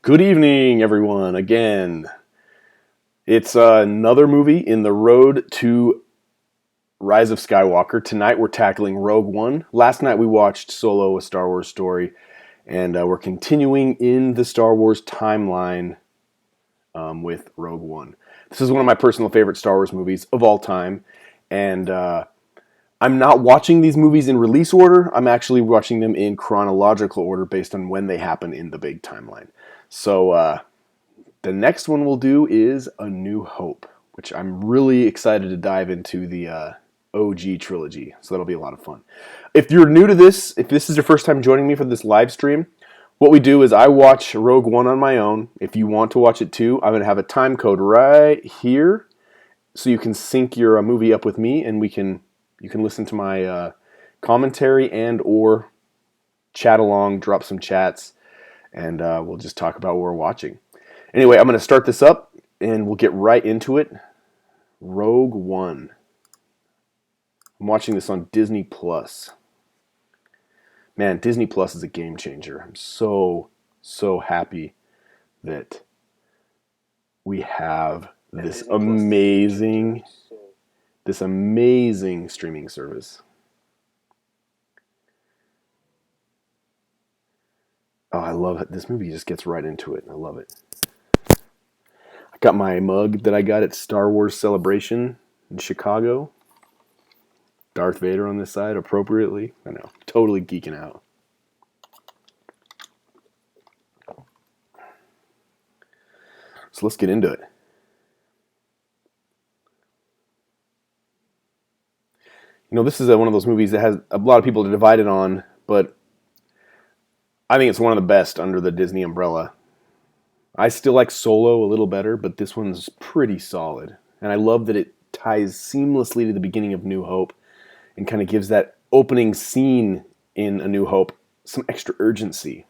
Good evening, everyone. Again, it's another movie in the road to Rise of Skywalker. Tonight we're tackling Rogue One. Last night we watched Solo, a Star Wars story, and we're continuing in the Star Wars timeline with Rogue One. This is one of my personal favorite Star Wars movies of all time, and I'm not watching these movies in release order. I'm actually watching them in chronological order based on when they happen in the big timeline. So, the next one we'll do is A New Hope, which I'm really excited to dive into the OG trilogy. So that'll be a lot of fun. If you're new to this, if this is your first time joining me for this live stream, what we do is I watch Rogue One on my own. If you want to watch it too, I'm going to have a time code right here so you can sync your movie up with me and you can listen to my commentary and or chat along, drop some chats, and we'll just talk about what we're watching. Anyway, I'm going to start this up, and we'll get right into it. Rogue One. I'm watching this on Disney Plus. Man, Disney Plus is a game changer. I'm so happy that we have this amazing streaming service. Oh, I love it. This movie just gets right into it. I love it. I got my mug that I got at Star Wars Celebration in Chicago. Darth Vader on this side, appropriately. I know, totally geeking out. So let's get into it. You know, this is one of those movies that has a lot of people to divide it on, but I think it's one of the best under the Disney umbrella. I still like Solo a little better, but this one's pretty solid. And I love that it ties seamlessly to the beginning of New Hope and kind of gives that opening scene in A New Hope some extra urgency.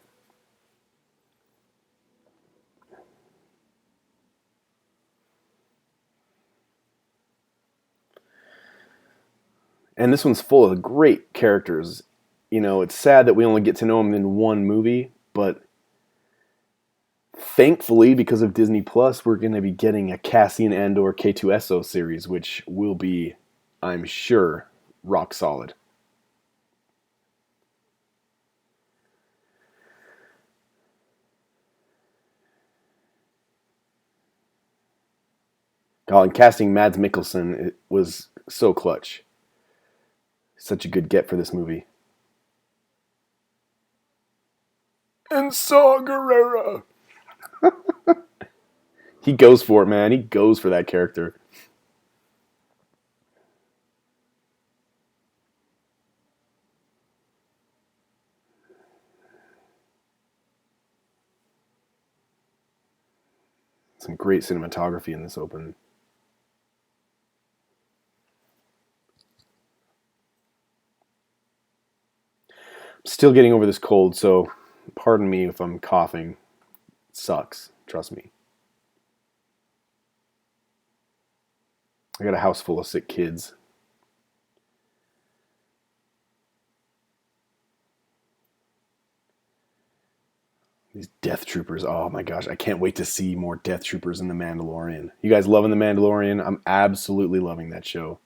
And this one's full of great characters. You know, it's sad that we only get to know them in one movie, but thankfully, because of Disney Plus, we're going to be getting a Cassian Andor K2SO series, which will be, I'm sure, rock solid. And casting Mads Mikkelsen was so clutch. Such a good get for this movie. And Saw Gerrera. He goes for it, man. He goes for that character. Some great cinematography in this open. I'm still getting over this cold, so pardon me if I'm coughing. It sucks. Trust me. I got a house full of sick kids. These Death Troopers. Oh my gosh, I can't wait to see more Death Troopers in The Mandalorian. You guys loving The Mandalorian? I'm absolutely loving that show.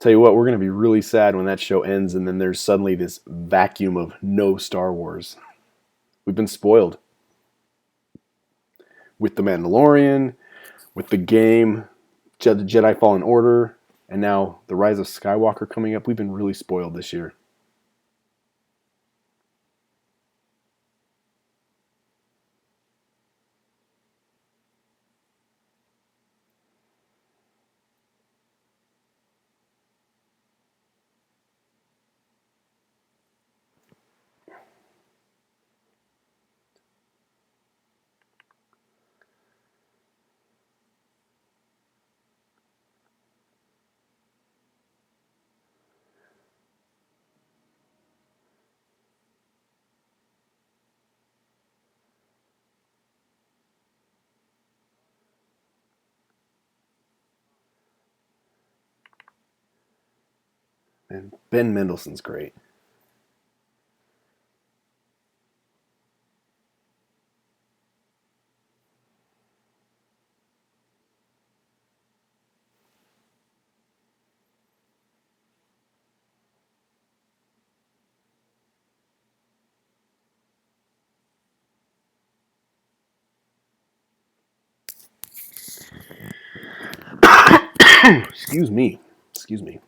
Tell you what, we're going to be really sad when that show ends and then there's suddenly this vacuum of no Star Wars. We've been spoiled. With The Mandalorian, with the game, Jedi Fallen Order, and now The Rise of Skywalker coming up. We've been really spoiled this year. And Ben Mendelsohn's great. Excuse me. Excuse me.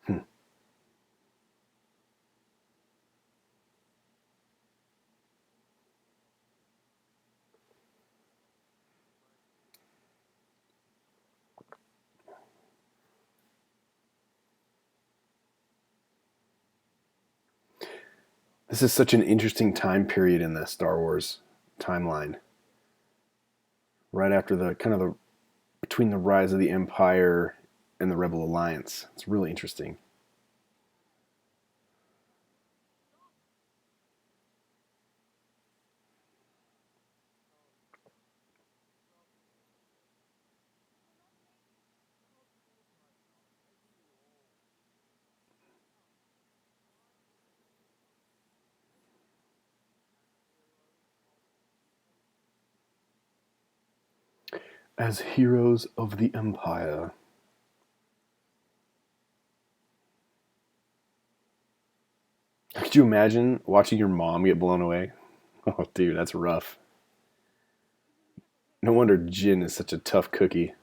Hmm. This is such an interesting time period in the Star Wars timeline. Right after the kind of the between the rise of the Empire and the Rebel Alliance. It's really interesting. As heroes of the Empire. Could you imagine watching your mom get blown away? Oh, dude, that's rough. No wonder Jin is such a tough cookie.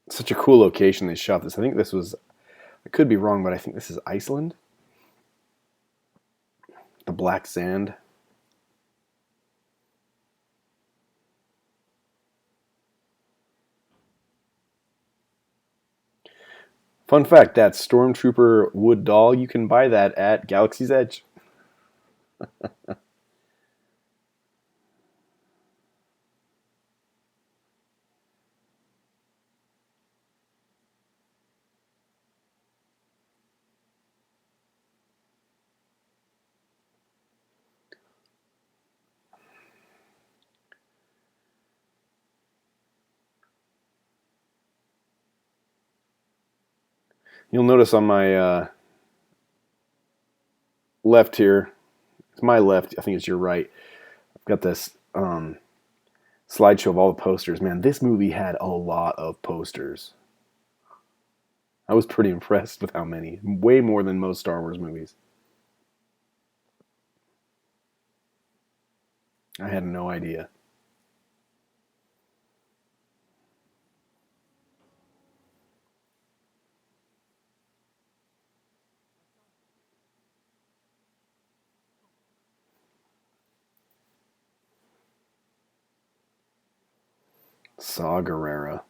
Such a cool location they shot this. I think this was, I could be wrong, but I think this is Iceland. The black sand. Fun fact, that Stormtrooper wood doll, you can buy that at Galaxy's Edge. You'll notice on my left here, it's my left, I think it's your right. I've got this slideshow of all the posters. Man, this movie had a lot of posters. I was pretty impressed with how many. Way more than most Star Wars movies. I had no idea. Saga Gerrera.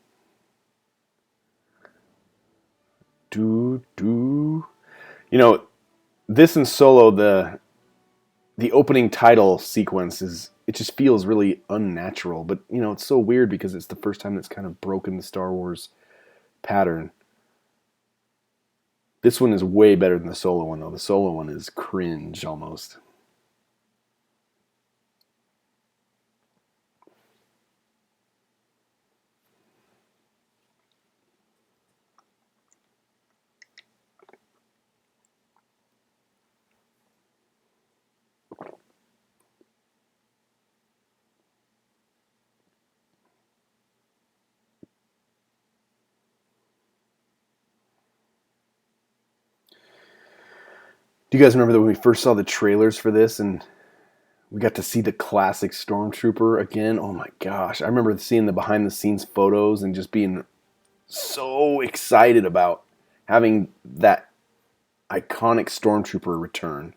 Do do. You know, this and Solo, the opening title sequence is, it just feels really unnatural. But you know, it's so weird because it's the first time that's kind of broken the Star Wars pattern. This one is way better than the Solo one, though. The Solo one is cringe almost. Do you guys remember that when we first saw the trailers for this and we got to see the classic Stormtrooper again? Oh my gosh. I remember seeing the behind the scenes photos and just being so excited about having that iconic Stormtrooper return.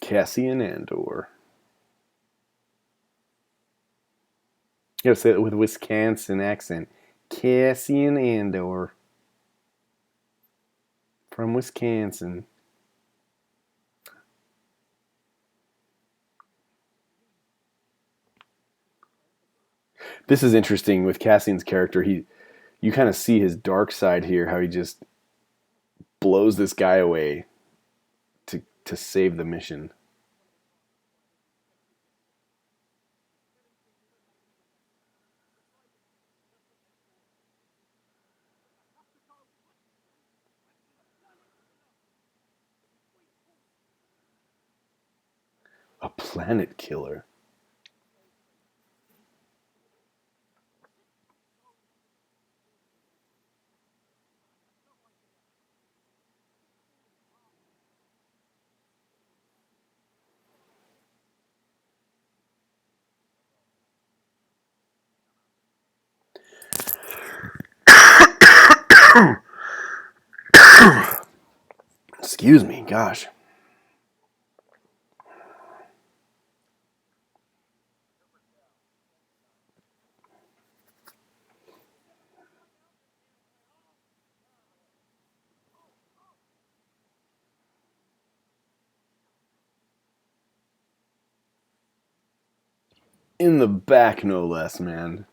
Cassian Andor. You gotta say it with a Wisconsin accent. Cassian Andor. From Wisconsin. This is interesting with Cassian's character. You kind of see his dark side here, how he just blows this guy away to save the mission. A planet killer. Excuse me, gosh. In the back, no less, man.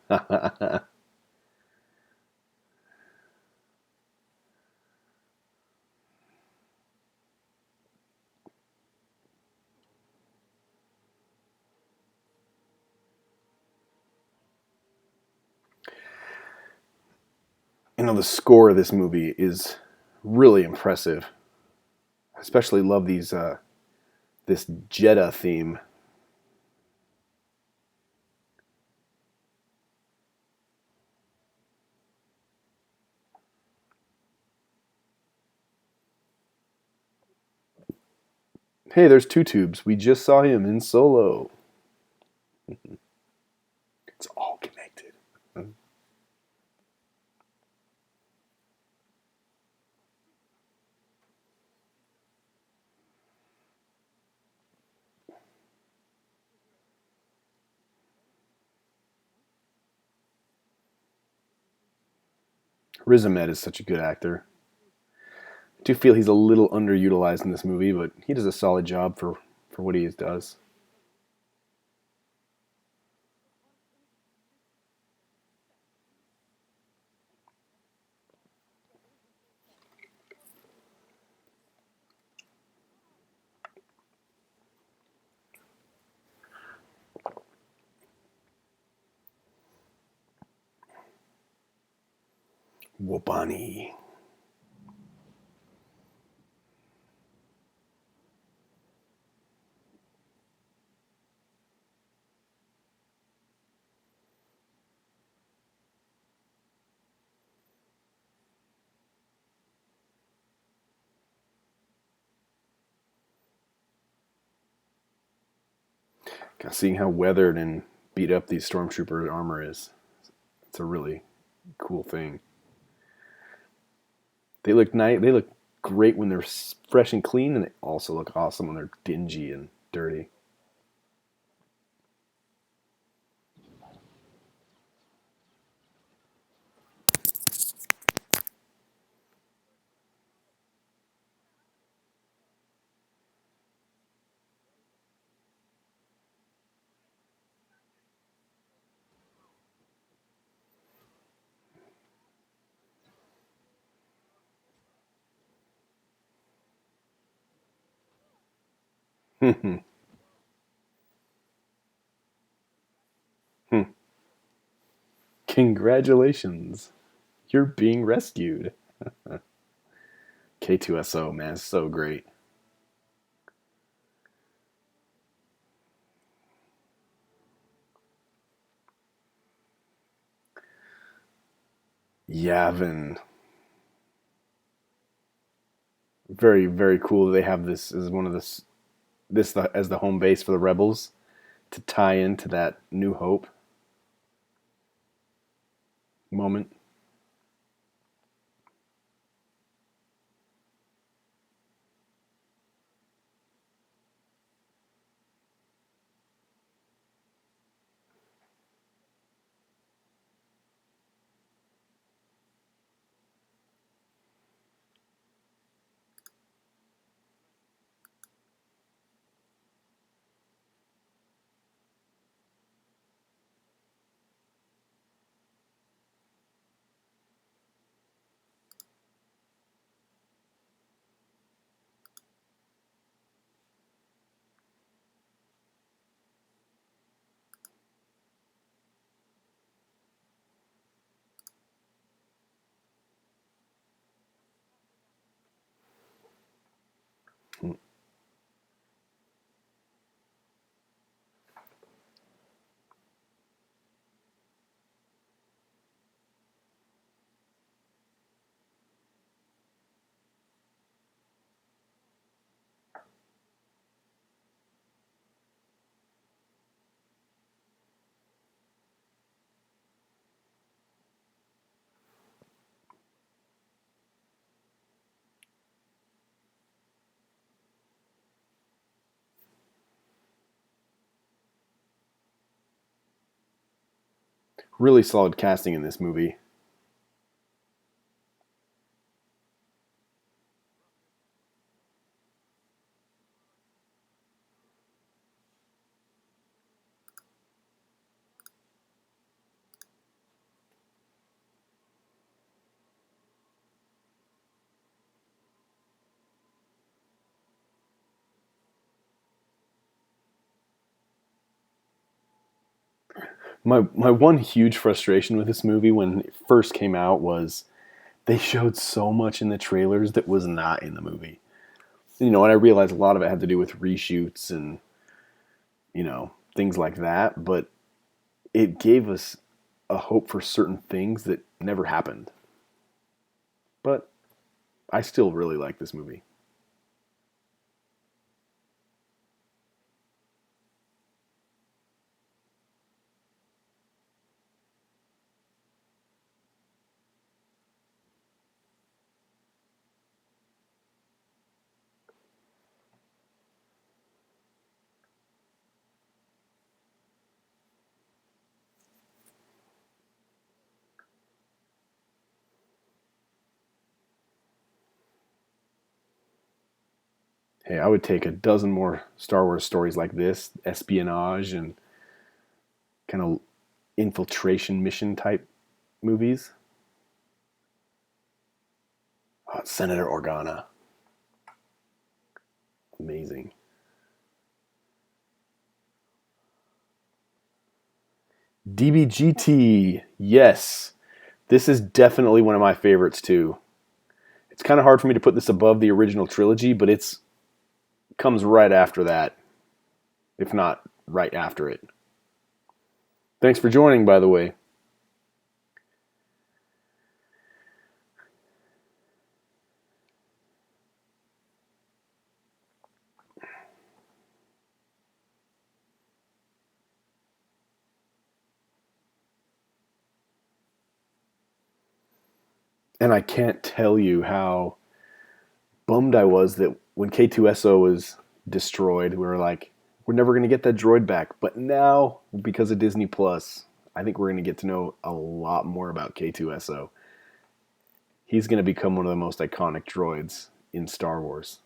The score of this movie is really impressive. I especially love this Jeddah theme. Hey, there's Two Tubes. We just saw him in Solo. It's all connected. Riz Ahmed is such a good actor. I do feel he's a little underutilized in this movie, but he does a solid job for what he does. Wobani. Seeing how weathered and beat up these stormtrooper armor is, it's a really cool thing. They look nice. They look great when they're fresh and clean, and they also look awesome when they're dingy and dirty. Congratulations, you're being rescued. K2SO, man, it's so great. Yavin, very very cool. They have this as one of as the home base for the rebels to tie into that New Hope moment. Really solid casting in this movie. My one huge frustration with this movie when it first came out was they showed so much in the trailers that was not in the movie. And I realized a lot of it had to do with reshoots and things like that, but it gave us a hope for certain things that never happened. But I still really like this movie. Hey, I would take a dozen more Star Wars stories like this, espionage and kind of infiltration mission type movies. Oh, Senator Organa, amazing. DBGT, yes, this is definitely one of my favorites too. It's kind of hard for me to put this above the original trilogy, but it's comes right after that, if not right after it. Thanks for joining, by the way. And I can't tell you how bummed I was that when K2SO was destroyed, we were like, we're never going to get that droid back. But now, because of Disney Plus, I think we're going to get to know a lot more about K2SO. He's going to become one of the most iconic droids in Star Wars.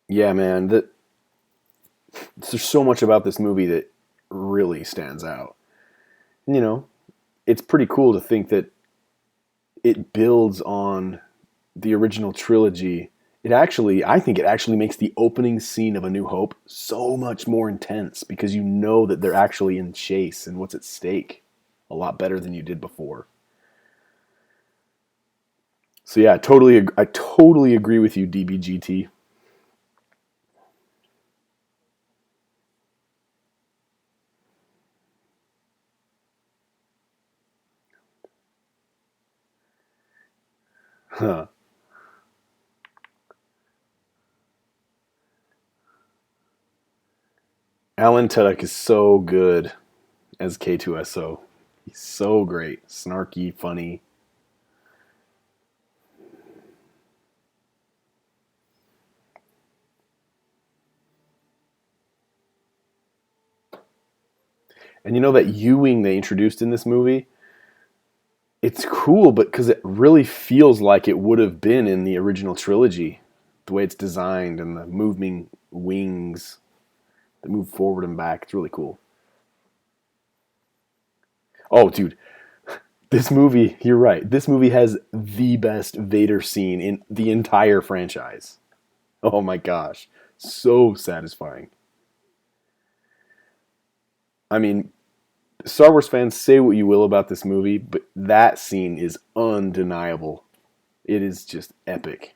Yeah, man, there's so much about this movie that really stands out. You know, it's pretty cool to think that it builds on the original trilogy. I think it actually makes the opening scene of A New Hope so much more intense because you know that they're actually in chase and what's at stake a lot better than you did before. So yeah, I totally agree with you, DBGT. Huh. Alan Tudyk is so good as K2SO. He's so great, snarky, funny. And you know that U-wing they introduced in this movie? It's cool, but because it really feels like it would have been in the original trilogy, the way it's designed and the moving wings that move forward and back. It's really cool. Oh, dude, this movie, you're right. This movie has the best Vader scene in the entire franchise. Oh my gosh. So satisfying. I mean, Star Wars fans, say what you will about this movie, but that scene is undeniable. It is just epic.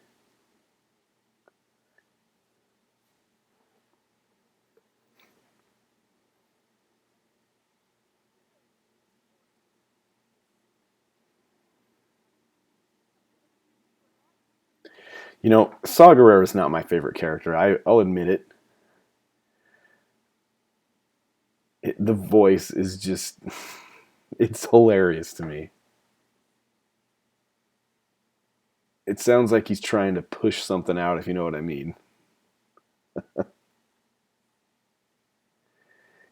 You know, Saw Gerrera is not my favorite character. I'll admit it. The voice is just, it's hilarious to me. It sounds like he's trying to push something out, if you know what I mean.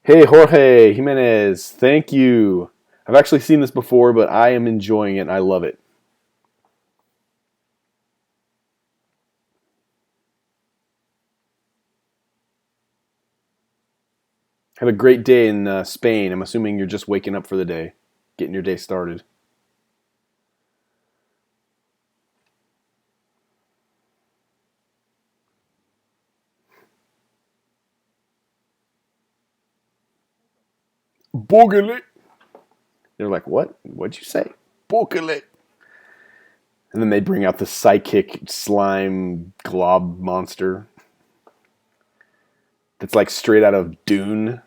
Hey, Jorge Jimenez, thank you. I've actually seen this before, but I am enjoying it and I love it. Have a great day in Spain. I'm assuming you're just waking up for the day, getting your day started. Bogele. They're like, what? What'd you say? Bogele. And then they bring out the psychic slime glob monster that's like straight out of Dune.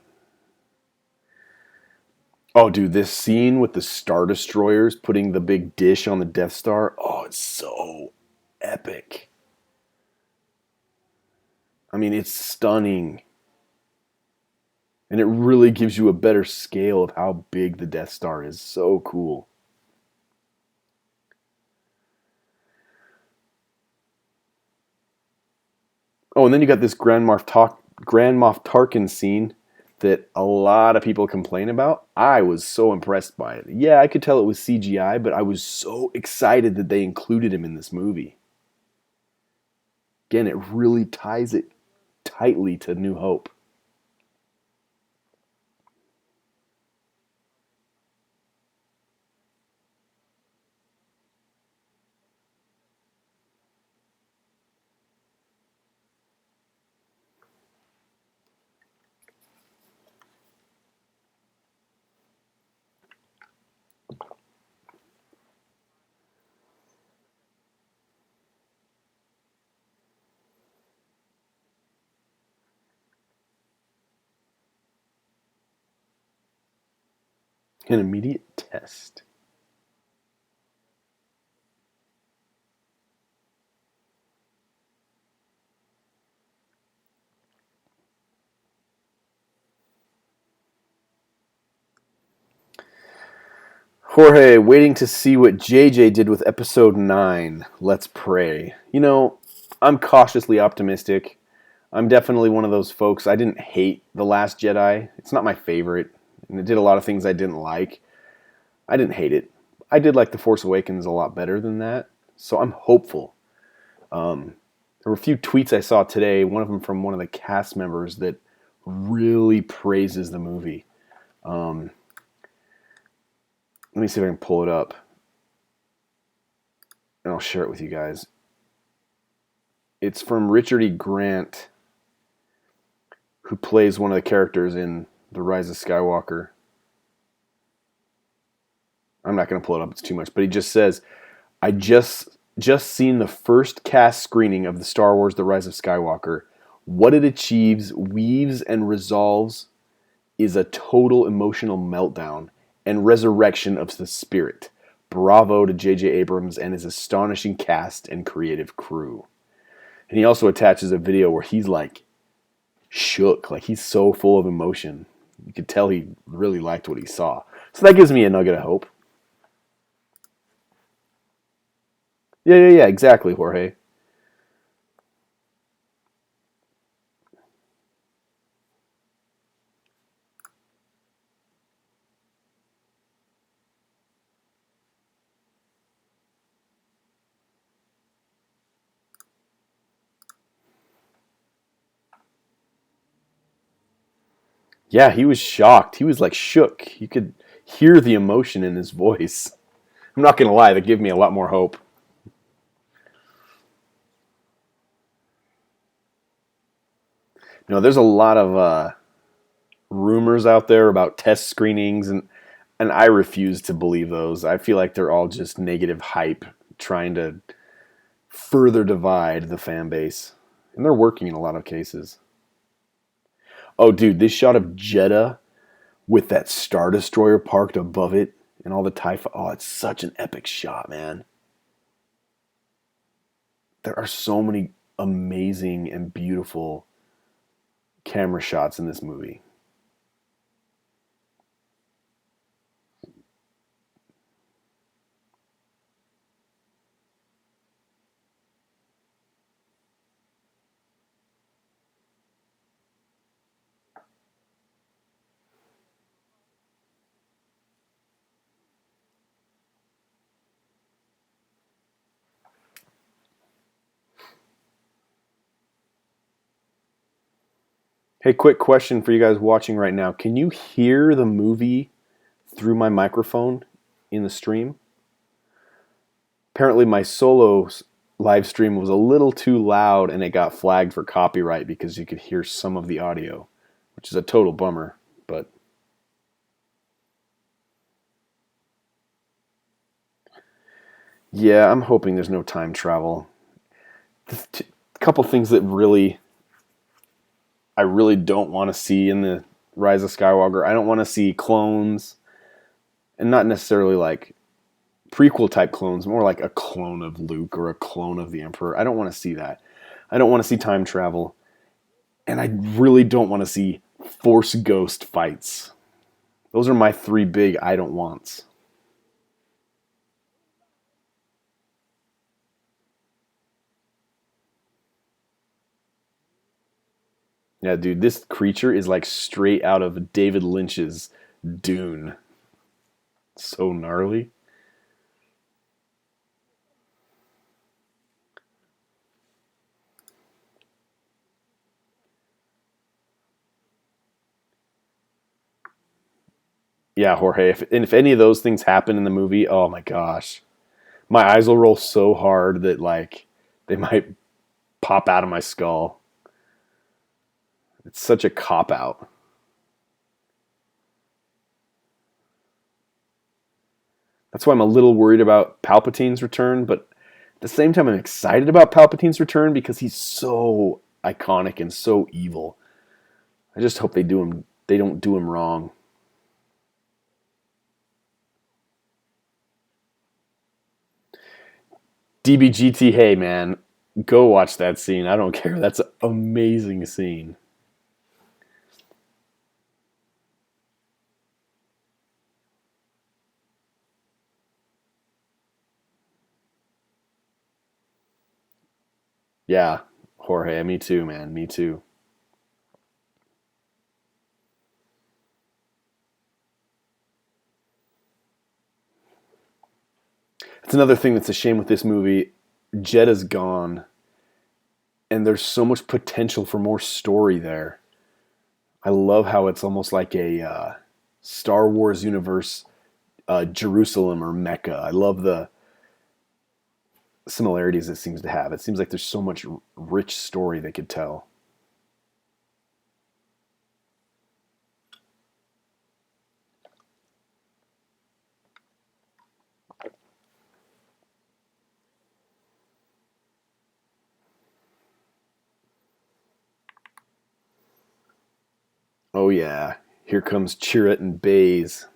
Oh, dude, this scene with the Star Destroyers putting the big dish on the Death Star. Oh, it's so epic. I mean, it's stunning. And it really gives you a better scale of how big the Death Star is. So cool. Oh, and then you got this Grand Moff Tarkin scene that a lot of people complain about. I was so impressed by it. Yeah, I could tell it was CGI, but I was so excited that they included him in this movie. Again, it really ties it tightly to New Hope. An immediate test. Jorge, waiting to see what JJ did with episode 9. Let's pray. You know, I'm cautiously optimistic. I'm definitely one of those folks. I didn't hate The Last Jedi. It's not my favorite, and it did a lot of things I didn't like. I didn't hate it. I did like The Force Awakens a lot better than that, so I'm hopeful. There were a few tweets I saw today, one of them from one of the cast members that really praises the movie. Let me see if I can pull it up, and I'll share it with you guys. It's from Richard E. Grant, who plays one of the characters in The Rise of Skywalker. I'm not going to pull it up, it's too much, but he just says, I just seen the first cast screening of the Star Wars The Rise of Skywalker. What it achieves, weaves, and resolves is a total emotional meltdown and resurrection of the spirit. Bravo to J.J. Abrams and his astonishing cast and creative crew. And he also attaches a video where he's like shook, like he's so full of emotion. You could tell he really liked what he saw. So that gives me a nugget of hope. Yeah, exactly, Jorge. Yeah, he was shocked. He was like shook. You could hear the emotion in his voice. I'm not going to lie, that gave me a lot more hope. You know, there's a lot of rumors out there about test screenings, and I refuse to believe those. I feel like they're all just negative hype trying to further divide the fan base. And they're working in a lot of cases. Oh, dude, this shot of Jeddah with that Star Destroyer parked above it and all the TIE... Oh, it's such an epic shot, man. There are so many amazing and beautiful camera shots in this movie. Hey, quick question for you guys watching right now. Can you hear the movie through my microphone in the stream? Apparently my solo live stream was a little too loud and it got flagged for copyright because you could hear some of the audio, which is a total bummer, but yeah, I'm hoping there's no time travel. A couple things that I really don't want to see in the Rise of Skywalker. I don't want to see clones, and not necessarily like prequel type clones, more like a clone of Luke or a clone of the Emperor. I don't want to see that. I don't want to see time travel. And I really don't want to see Force Ghost fights. Those are my three big I don't wants. Yeah, dude, this creature is like straight out of David Lynch's Dune. So gnarly. Yeah, Jorge. If any of those things happen in the movie, oh my gosh, my eyes will roll so hard that like they might pop out of my skull. It's such a cop out. That's why I'm a little worried about Palpatine's return, but at the same time, I'm excited about Palpatine's return because he's so iconic and so evil. I just hope they don't do him wrong. DBGT, hey man, go watch that scene. I don't care. That's an amazing scene. Yeah, Jorge, me too, man. Me too. It's another thing that's a shame with this movie. Jeddah's gone, and there's so much potential for more story there. I love how it's almost like a Star Wars universe, Jerusalem or Mecca. I love the similarities it seems to have. It seems like there's so much rich story they could tell. Oh yeah, here comes Chirrut and Baze.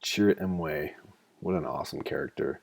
Chirrut Imwe, what an awesome character.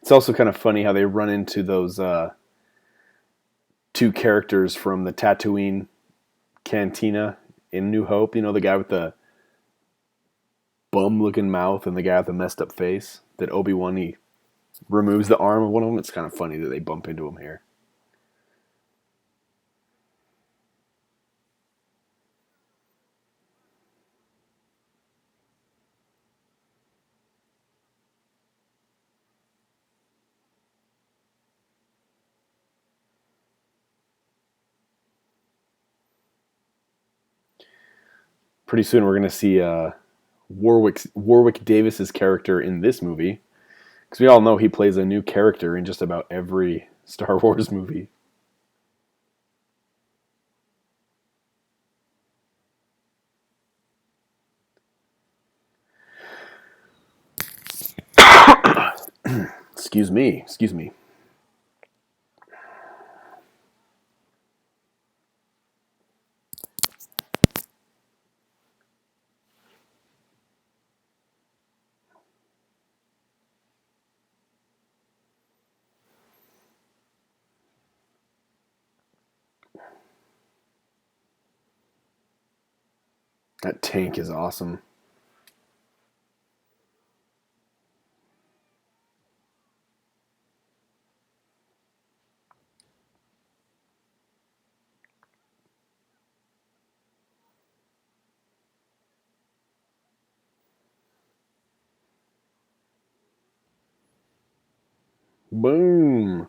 It's also kind of funny how they run into those two characters from the Tatooine cantina in New Hope. You know, the guy with the bum looking mouth and the guy with the messed up face that Obi-Wan he removes the arm of one of them. It's kind of funny that they bump into him here. Pretty soon we're going to see Warwick Davis's character in this movie, because we all know he plays a new character in just about every Star Wars movie. Excuse me. Excuse me. That tank is awesome. Boom.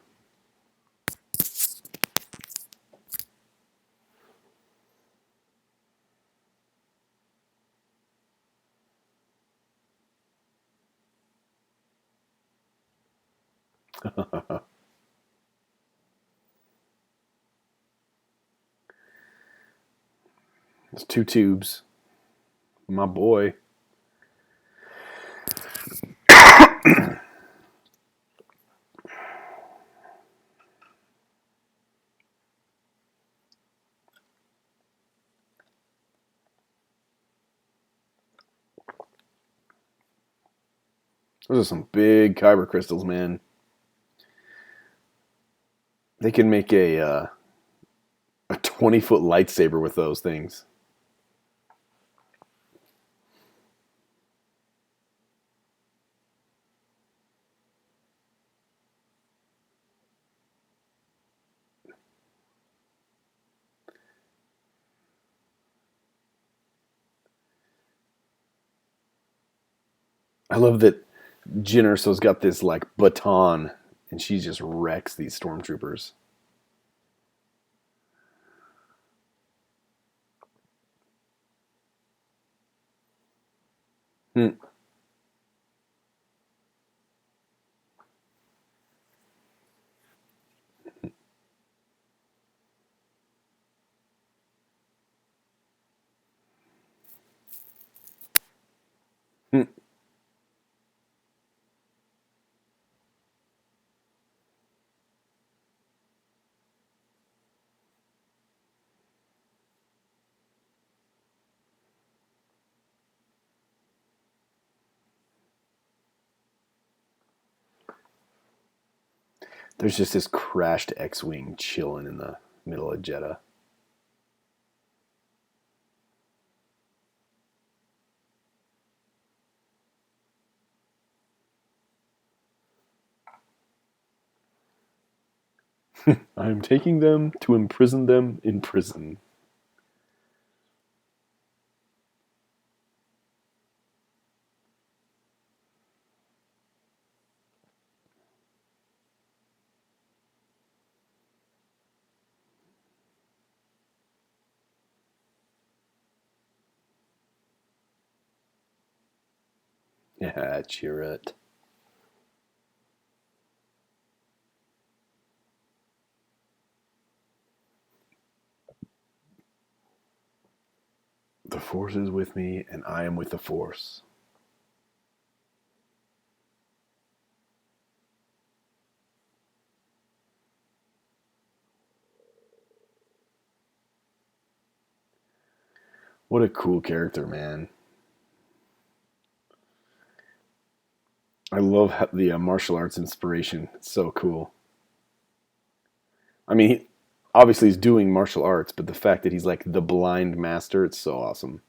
There's two tubes. My boy. Those are some big kyber crystals, man. They can make a 20-foot lightsaber with those things. I love that Jyn Erso's got this like baton, and she just wrecks these stormtroopers. Hmm. Hmm. There's just this crashed X-wing chilling in the middle of Jeddah. I'm taking them to imprison them in prison. Yeah, cheer it. The Force is with me, and I am with the Force. What a cool character, man. I love the martial arts inspiration. It's so cool. I mean, obviously he's doing martial arts, but the fact that he's like the blind master, it's so awesome.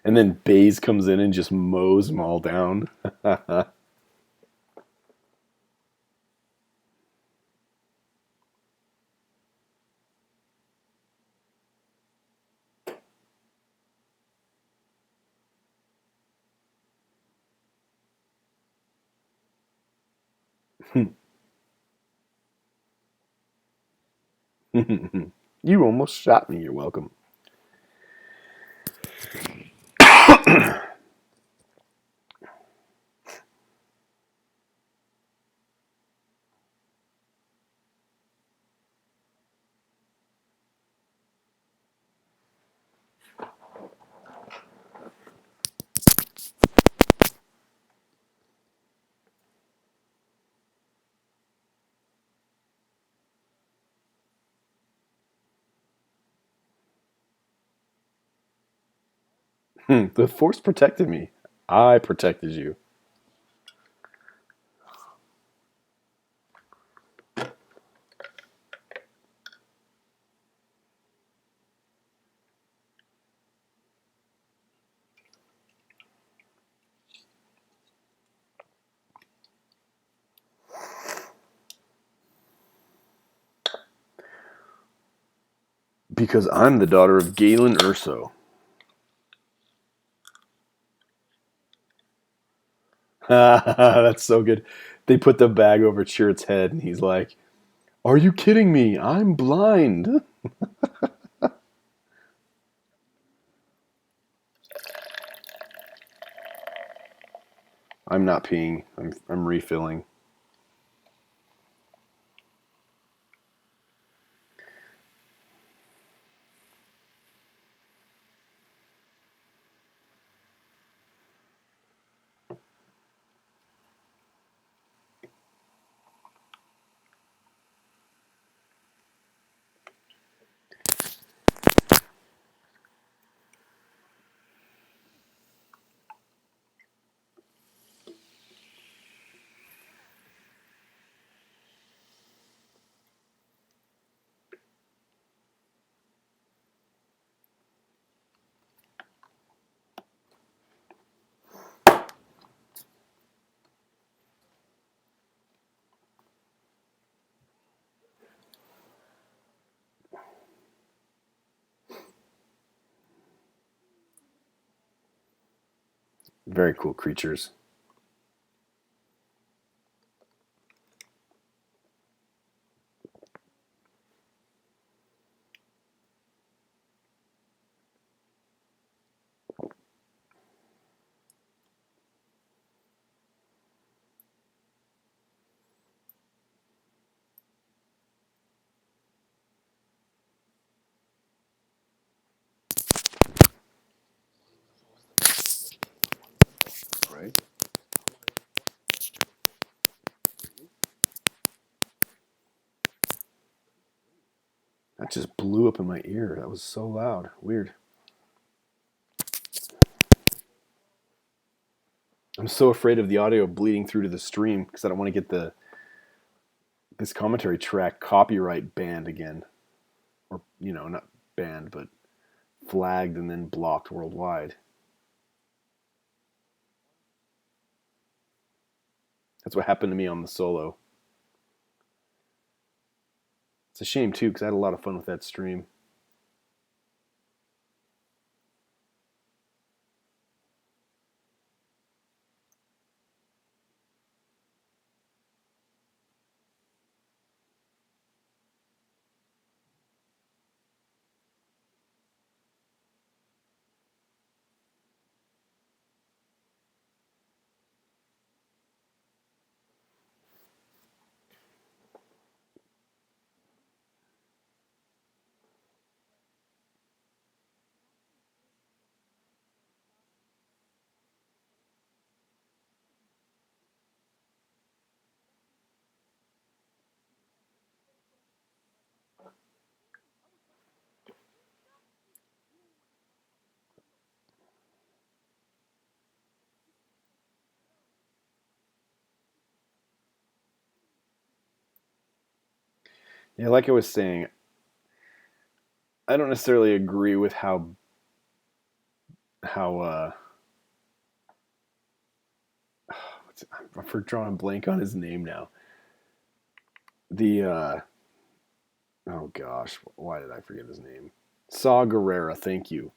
And then Baze comes in and just mows them all down. You almost shot me. You're welcome. The Force protected me. I protected you. Because I'm the daughter of Galen Urso. That's so good. They put the bag over Chirrut's head, and he's like, "Are you kidding me? I'm blind." I'm not peeing. I'm refilling. Very cool creatures. Right? That just blew up in my ear. That was so loud. Weird. I'm so afraid of the audio bleeding through to the stream because I don't want to get this commentary track copyright banned again, or not banned, but flagged and then blocked worldwide. That's what happened to me on the solo. It's a shame too because I had a lot of fun with that stream. Yeah, like I was saying, I don't necessarily agree with how how I'm drawing a blank on his name now. The oh gosh, why did I forget his name? Saw Gerrera, thank you.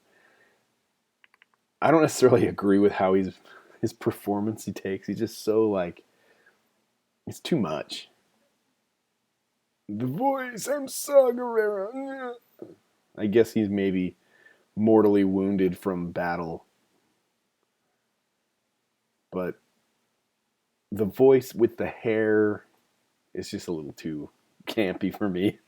I don't necessarily agree with how his performance he takes. He's just so like it's too much. The voice, I'm Saw Gerrera. I guess he's maybe mortally wounded from battle, but the voice with the hair is just a little too campy for me.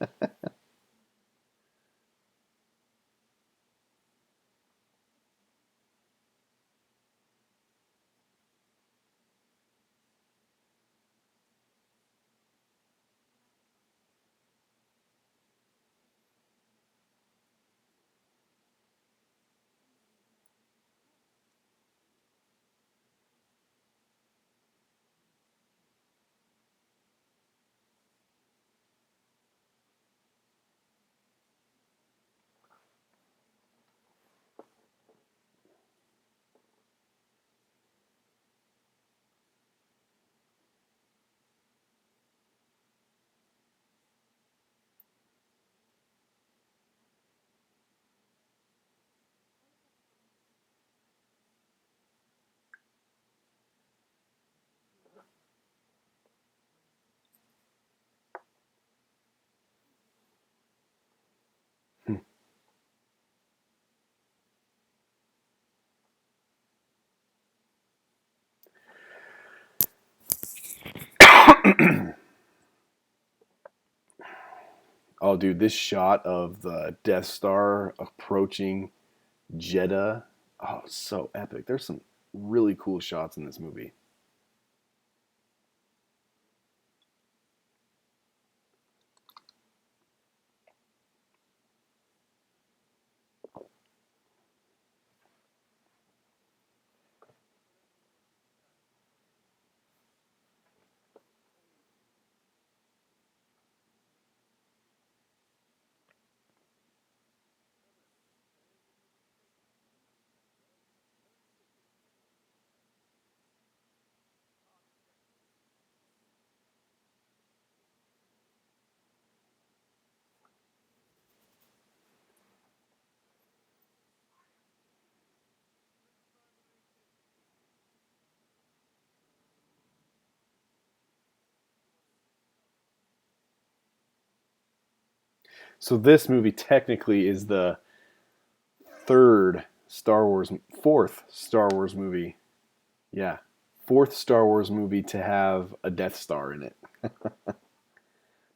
Oh, dude, this shot of the Death Star approaching Jeddah, oh, so epic. There's some really cool shots in this movie. So this movie technically is the third Star Wars, fourth Star Wars movie. Yeah, fourth Star Wars movie to have a Death Star in it.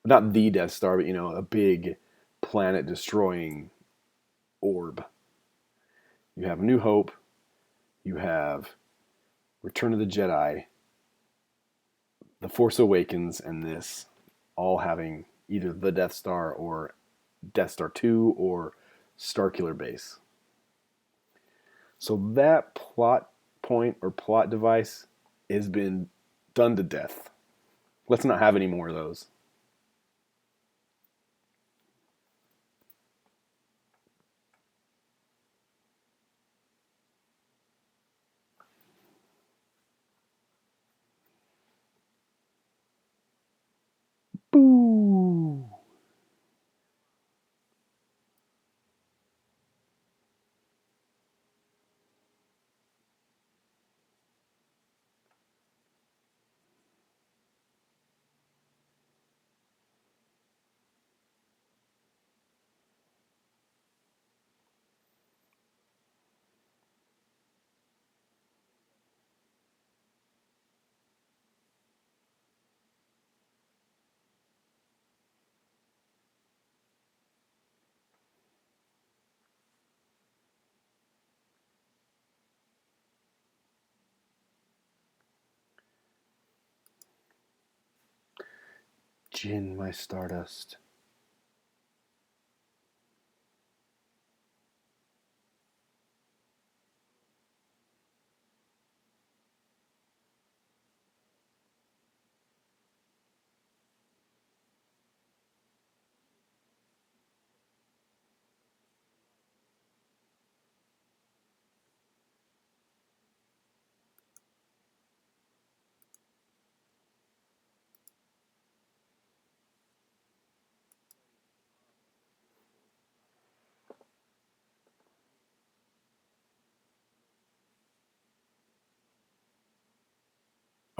Not the Death Star, but a big planet destroying orb. You have New Hope, you have Return of the Jedi, The Force Awakens, and this all having either the Death Star or Death Star 2 or Starkiller Base. So that plot point or plot device has been done to death. Let's not have any more of those. Boo! Jin, my Stardust.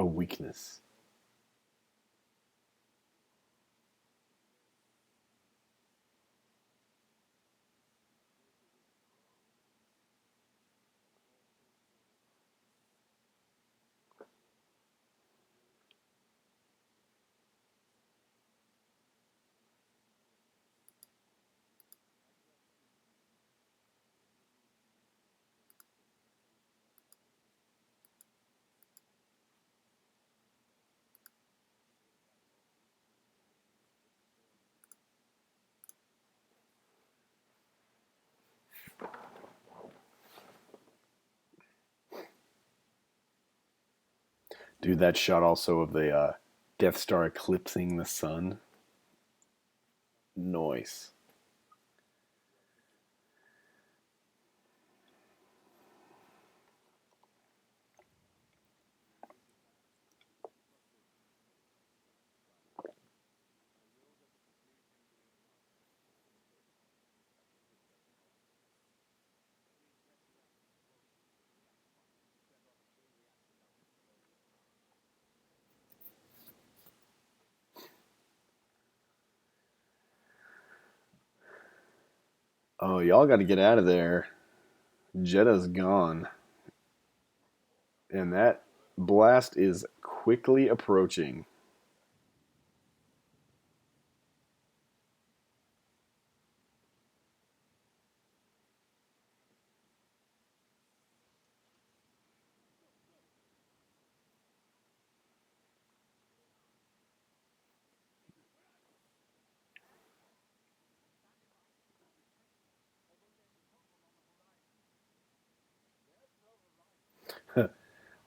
A weakness. Dude, that shot also of the Death Star eclipsing the sun. Noise. Oh, y'all got to get out of there. Jedda's gone. And that blast is quickly approaching.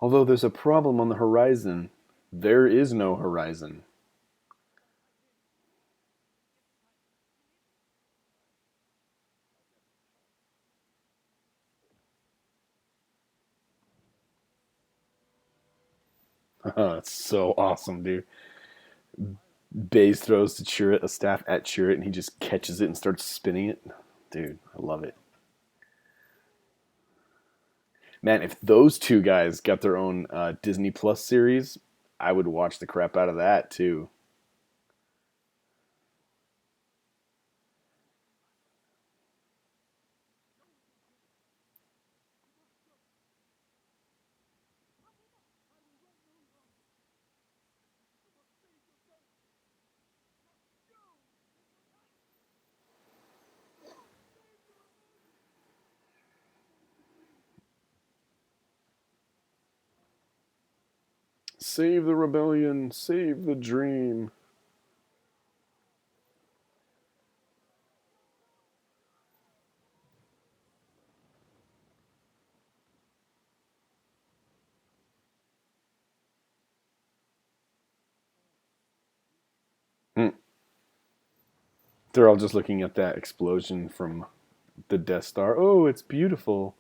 Although there's a problem on the horizon, there is no horizon. It's so awesome, dude. Baze throws to Chirrut a staff at Chirrut, and he just catches it and starts spinning it. Dude, I love it. Man, if those two guys got their own Disney Plus series, I would watch the crap out of that too. Save the rebellion, save the dream. Hmm. They're all just looking at that explosion from the Death Star. Oh, it's beautiful.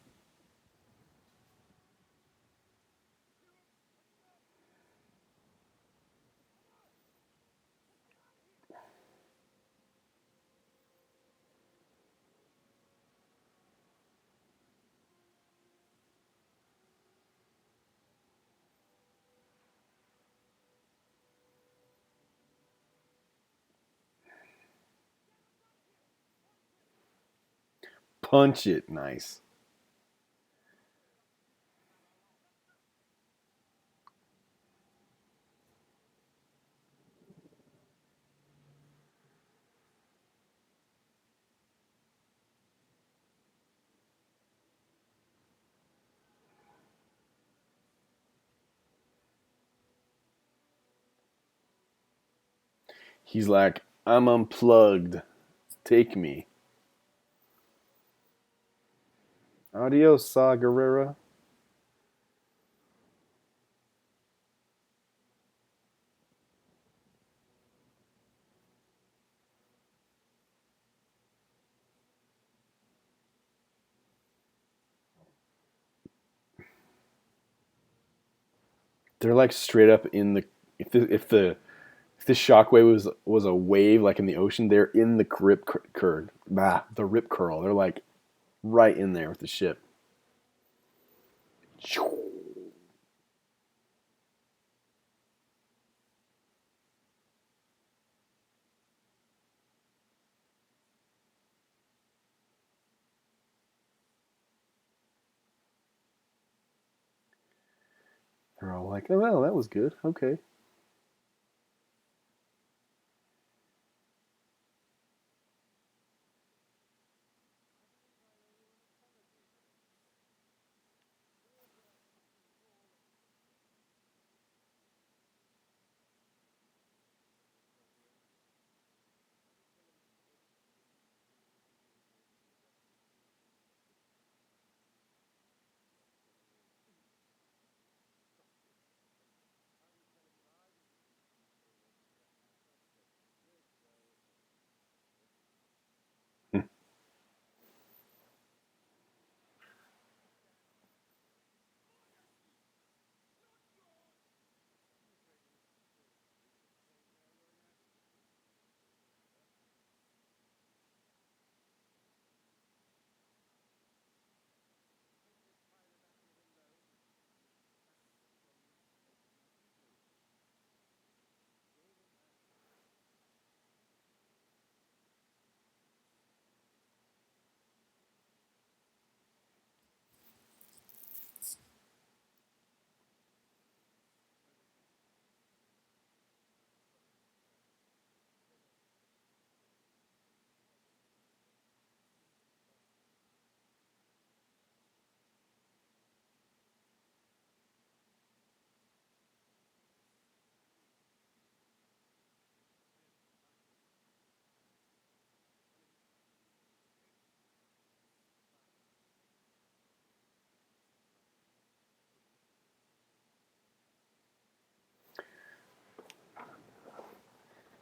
Punch it. Nice. He's like, I'm unplugged. Take me. Adios, Saw Gerrera. They're like straight up in the if the shockwave was a wave like in the ocean, they're in the rip curl. They're like right in there with the ship. They're all like, "Oh well, that was good. Okay."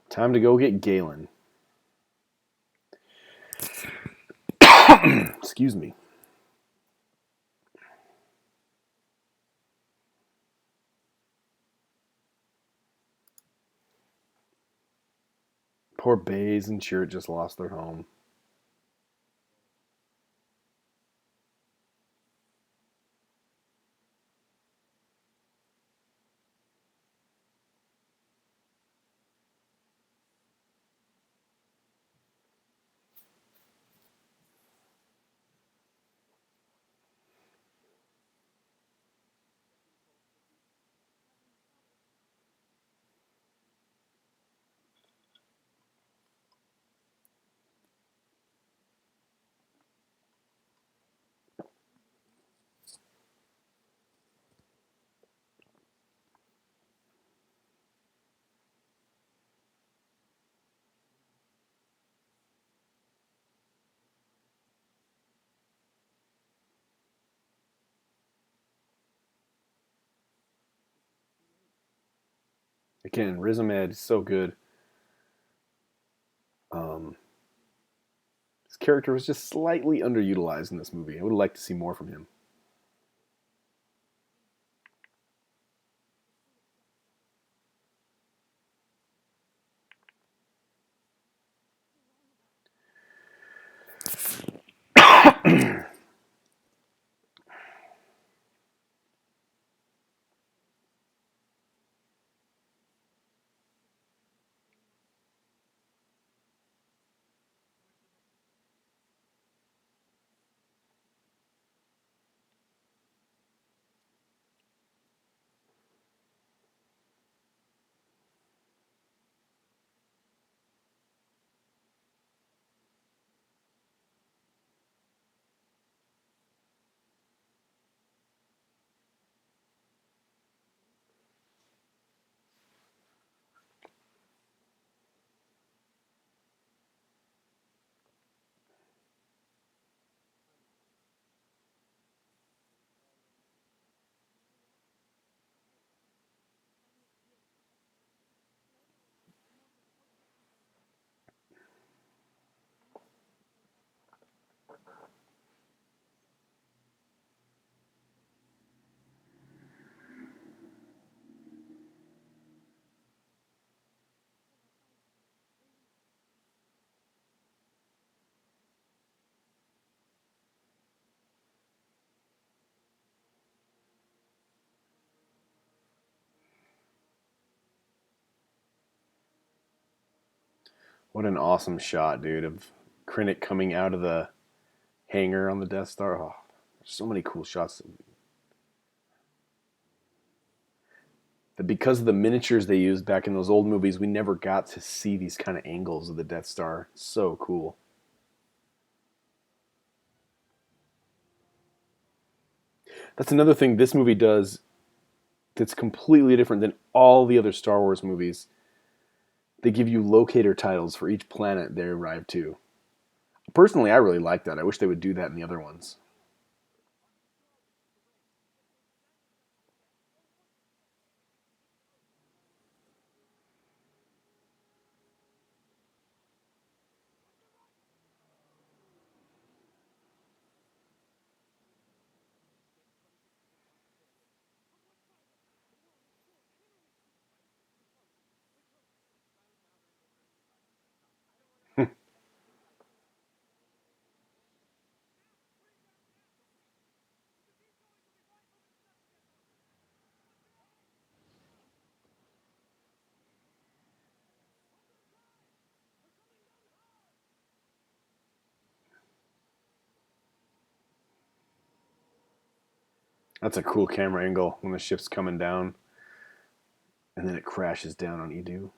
Time to go get Galen. Excuse me. Poor Baze and Chirrut just lost their home. Again, Riz Ahmed is so good. Um, his character was just slightly underutilized in this movie. I would like to see more from him. What an awesome shot, dude, of Krennic coming out of the hangar on the Death Star. Oh, there's so many cool shots. that because of the miniatures they used back in those old movies, we never got to see these kind of angles of the Death Star. So cool. That's another thing this movie does that's completely different than all the other Star Wars movies. They give you locator titles for each planet they arrive to. Personally, I really like that. I wish they would do that in the other ones. That's a cool camera angle when the ship's coming down and then it crashes down on Edu.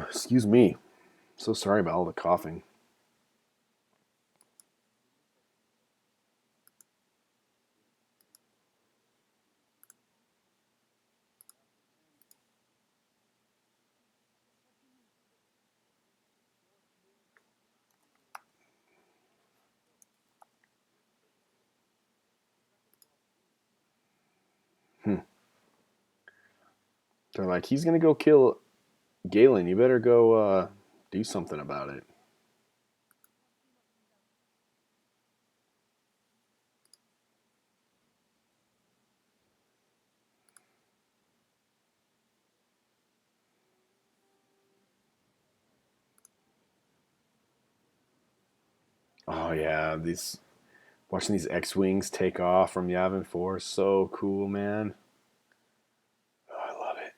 Excuse me. So sorry about all the coughing. Hmm. They're like, he's gonna go kill Galen. You better go do something about it. Oh yeah, these watching these X-wings take off from Yavin 4, so cool, man. Oh, I love it.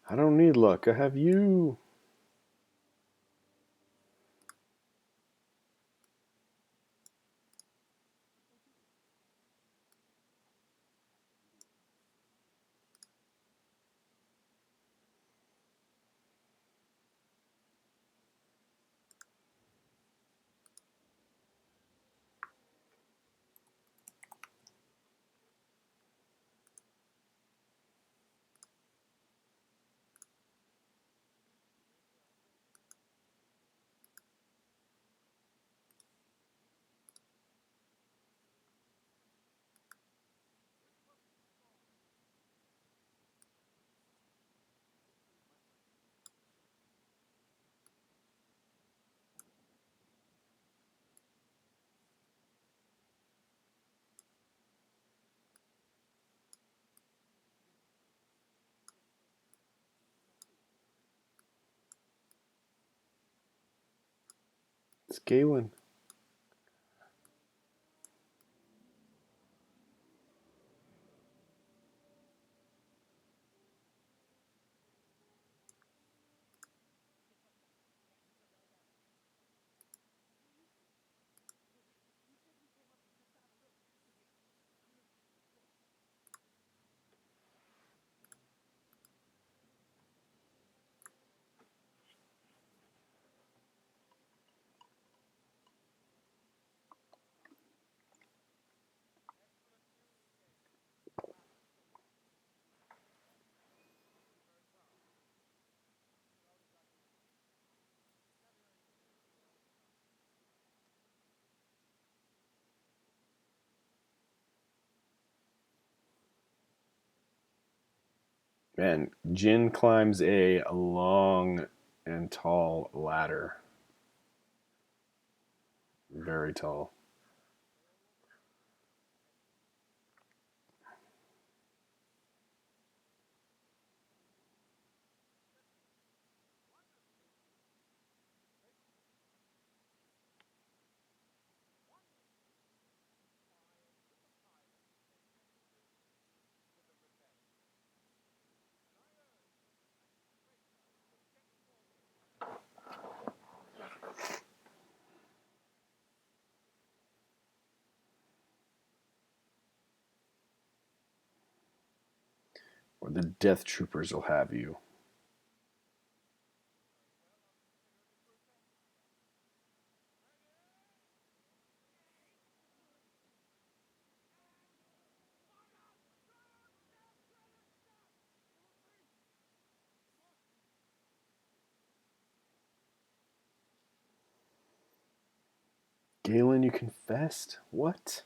I don't need luck. I have you. It's Galen. Man, Jin climbs a long and tall ladder. Very tall. Or the Death Troopers will have you. Galen, you confessed? What?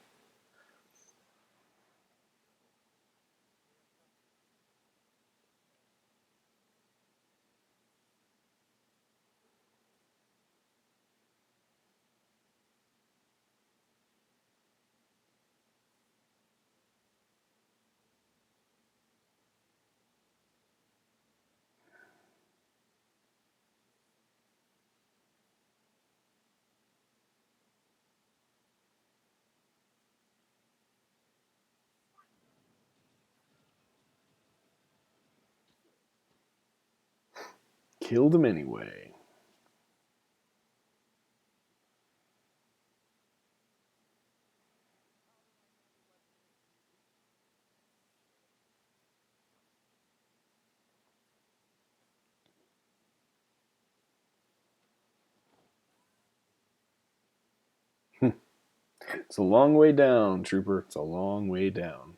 Killed him anyway. It's a long way down, Trooper. It's a long way down.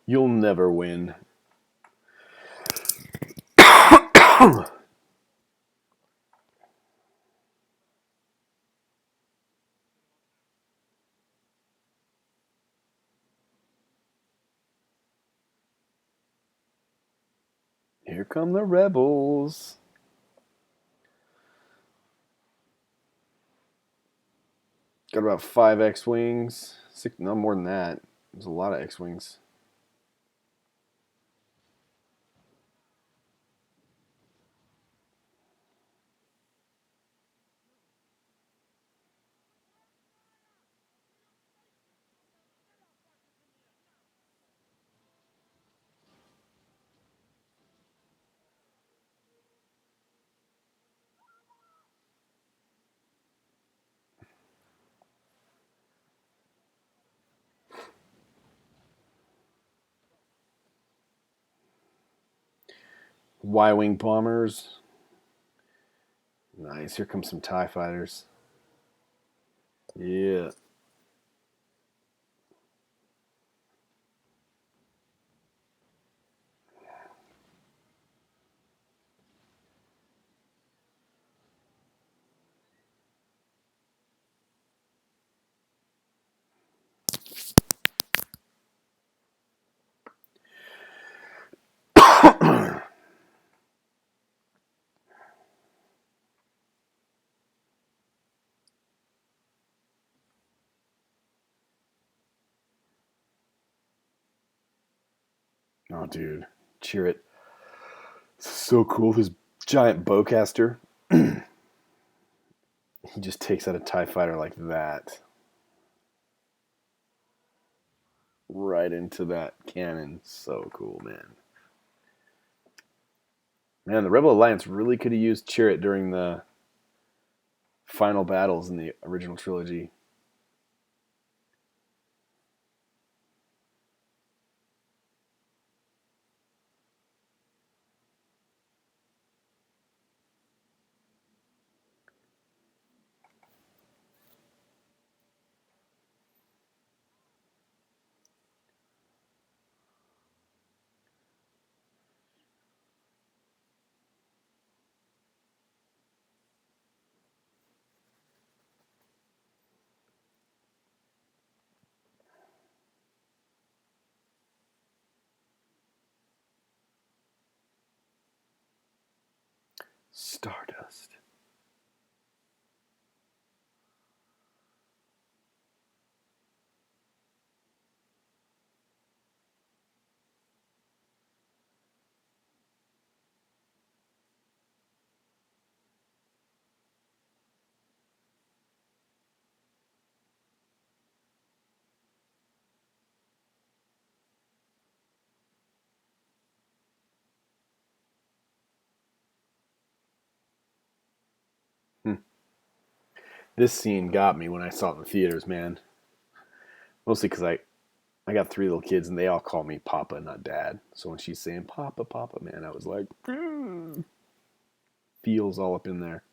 You'll never win. Here come the rebels. Got about 5 X-Wings. 6, no more than that. There's a lot of X-Wings. Y-Wing bombers. Nice. Here comes some TIE fighters. Yeah. Oh, dude. Cheer it. So cool. This giant bowcaster. He just takes out a TIE fighter like that. Right into that cannon. So cool, man. Man, the Rebel Alliance really could have used Chirrut during the final battles in the original trilogy. Stardust. Hmm. This scene got me when I saw it in the theaters, man. Mostly because I got three little kids and they all call me Papa, not Dad. So when she's saying Papa, Papa, man, I was like, feels all up in there.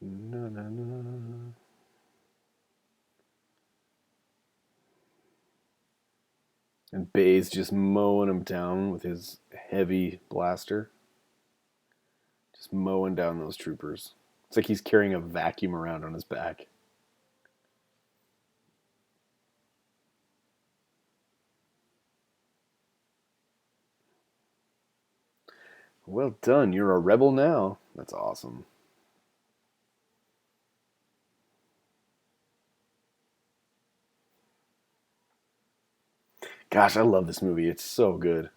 No, no, no. And Bay's just mowing him down with his heavy blaster. Just mowing down those troopers. It's like he's carrying a vacuum around on his back. Well done. You're a rebel now. That's awesome. Gosh, I love this movie. It's so good.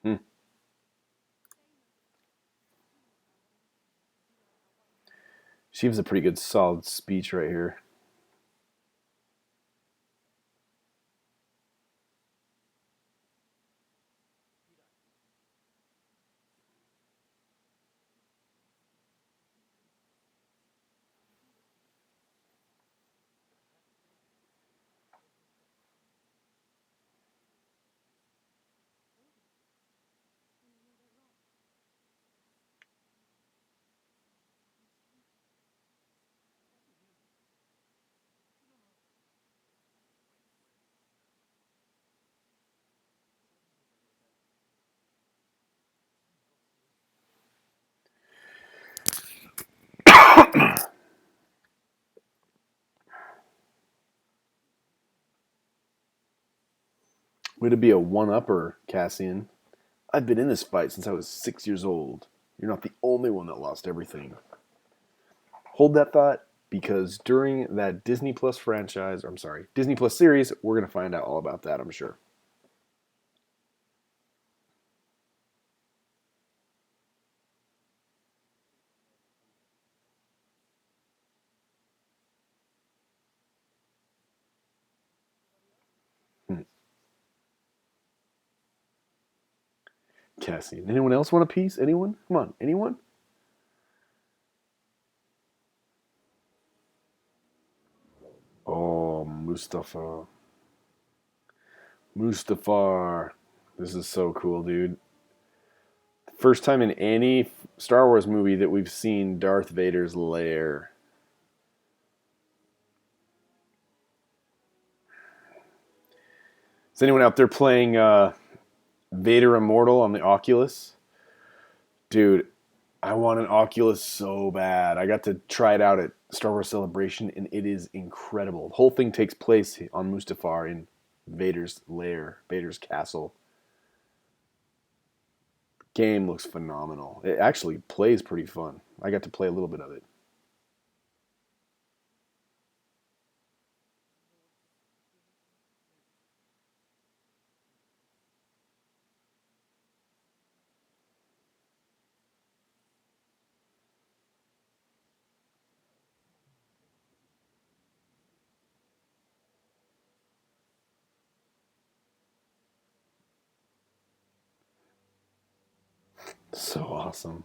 Hmm. She gives a pretty good, solid speech right here. Way to be a one-upper, Cassian. I've been in this fight since I was 6 years old. You're not the only one that lost everything. Hold that thought, because during that Disney Plus franchise, or I'm sorry, Disney Plus series, we're going to find out all about that, I'm sure. Hmm. Cassian. Anyone else want a piece? Anyone? Come on, anyone? Oh, Mustafa. Mustafar. This is so cool, dude. First time in any Star Wars movie that we've seen Darth Vader's lair. Is anyone out there playing Vader Immortal on the Oculus? Dude, I want an Oculus so bad. I got to try it out at Star Wars Celebration, and it is incredible. The whole thing takes place on Mustafar in Vader's lair, Vader's castle. Game looks phenomenal. It actually plays pretty fun. I got to play a little bit of it. So awesome.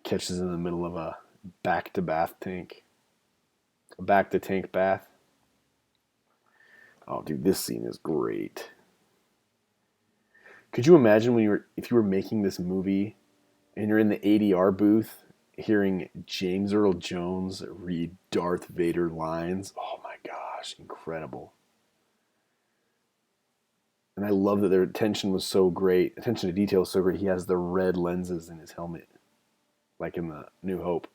Catches in the middle of a back to bath tank. A back to tank bath. Oh, dude, this scene is great. Could you imagine when if you were making this movie and you're in the ADR booth hearing James Earl Jones read Darth Vader lines? Oh my gosh, incredible. And I love that their attention was so great. Attention to detail was so great. He has the red lenses in his helmet, like in the New Hope.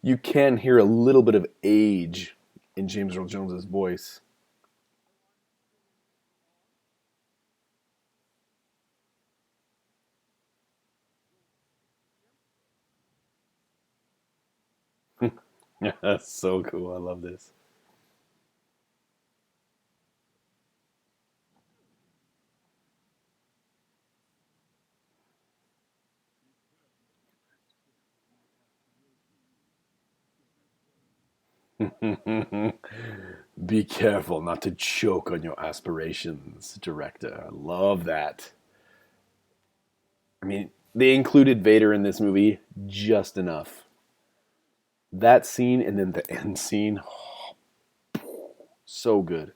You can hear a little bit of age in James Earl Jones's voice. That's so cool. I love this. Be careful not to choke on your aspirations, director. I love that. I mean, they included Vader in this movie just enough. That scene and then the end scene, so good.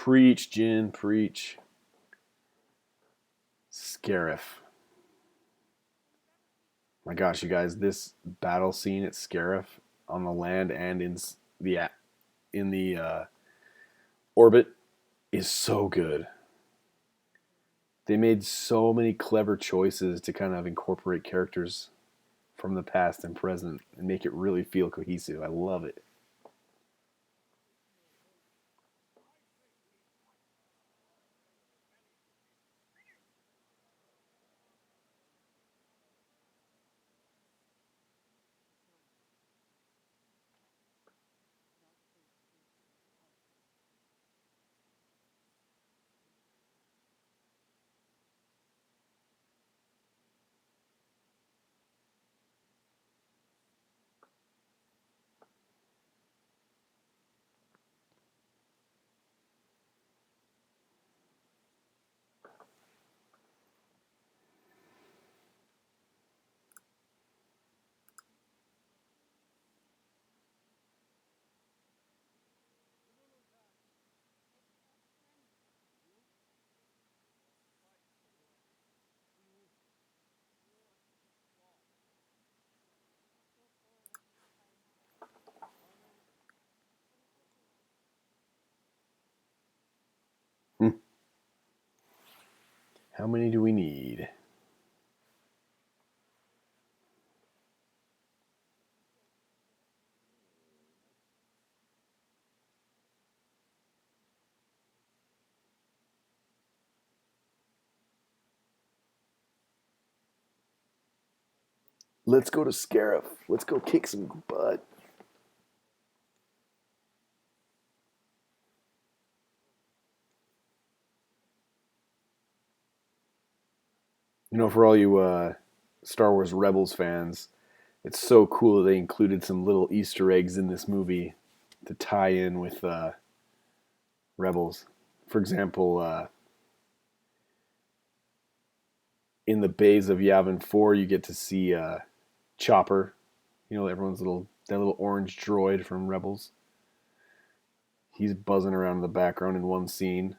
Preach, Jin, preach. Scarif. My gosh, you guys, this battle scene at Scarif on the land and the in the orbit is so good. They made so many clever choices to kind of incorporate characters from the past and present and make it really feel cohesive. I love it. Hmm. How many do we need? Let's go to Scarif. Let's go kick some butt. You know, for all you Star Wars Rebels fans, it's so cool that they included some little Easter eggs in this movie to tie in with Rebels. For example, in the bays of Yavin 4, you get to see Chopper. You know, everyone's that little orange droid from Rebels. He's buzzing around in the background in one scene.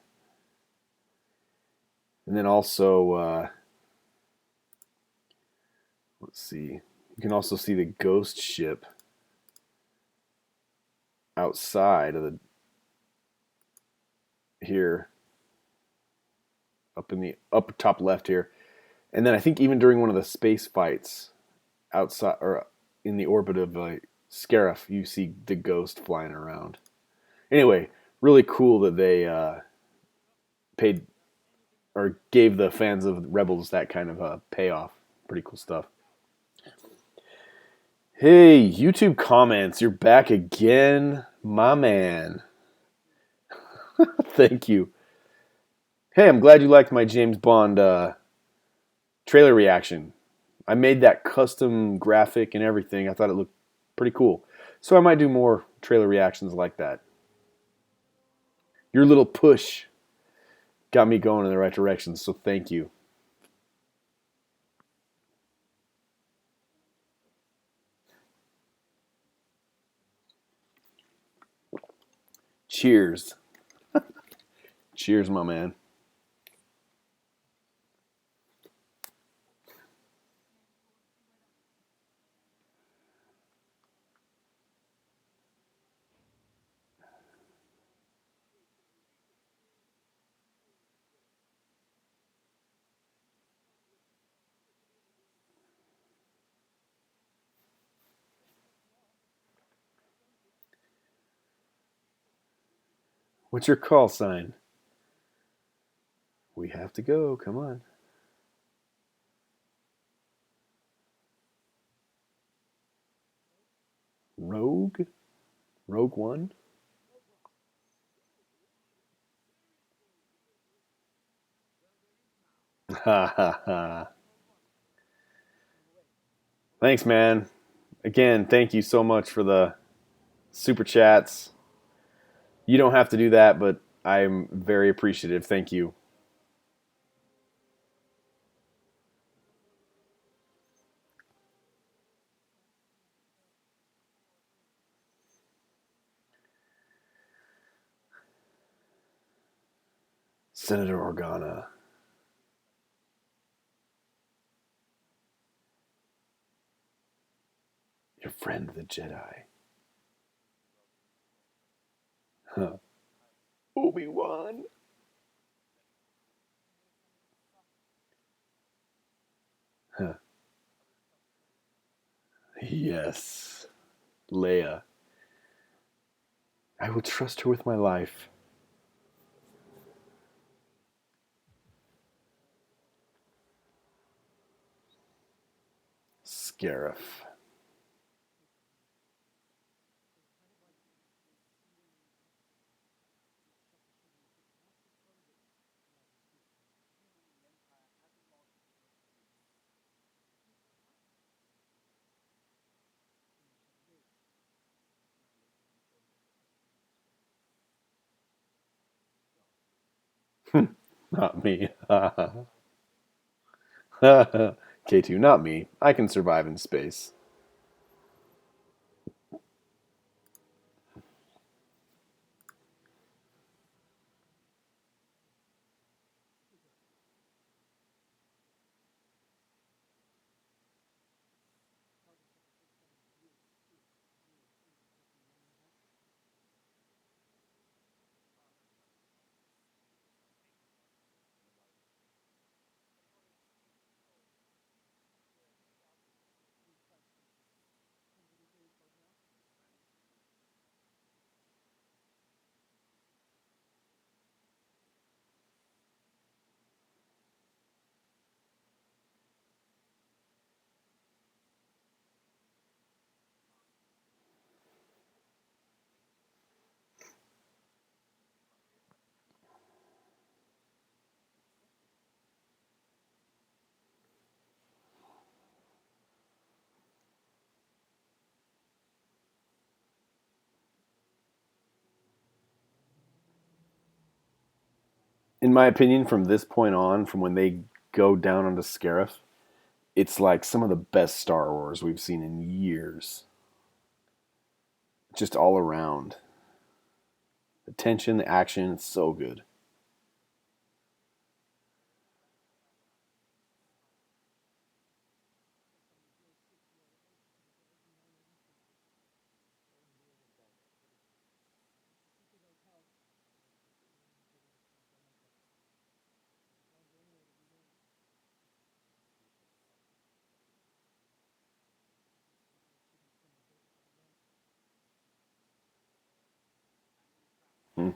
And then also, let's see, you can also see the ghost ship outside of the here, up in the up top left here. And then I think even during one of the space fights outside or in the orbit of Scarif, you see the ghost flying around. Anyway, really cool that they paid or gave the fans of Rebels that kind of payoff. Pretty cool stuff. Hey, YouTube comments, you're back again, my man. Thank you. Hey, I'm glad you liked my James Bond trailer reaction. I made that custom graphic and everything. I thought it looked pretty cool. So I might do more trailer reactions like that. Your little push got me going in the right direction, so thank you. Cheers. Cheers, my man. What's your call sign? We have to go. Come on. Rogue? Rogue One? Ha ha ha. Thanks, man. Again, thank you so much for the super chats. You don't have to do that, but I'm very appreciative. Thank you. Senator Organa. Your friend the Jedi. Huh. Obi-Wan. Huh. Yes. Leia. I will trust her with my life. Scarif. Not me. K2, not me. I can survive in space. In my opinion, from this point on, from when they go down onto Scarif, it's like some of the best Star Wars we've seen in years. Just all around. The tension, the action, it's so good. Hmm.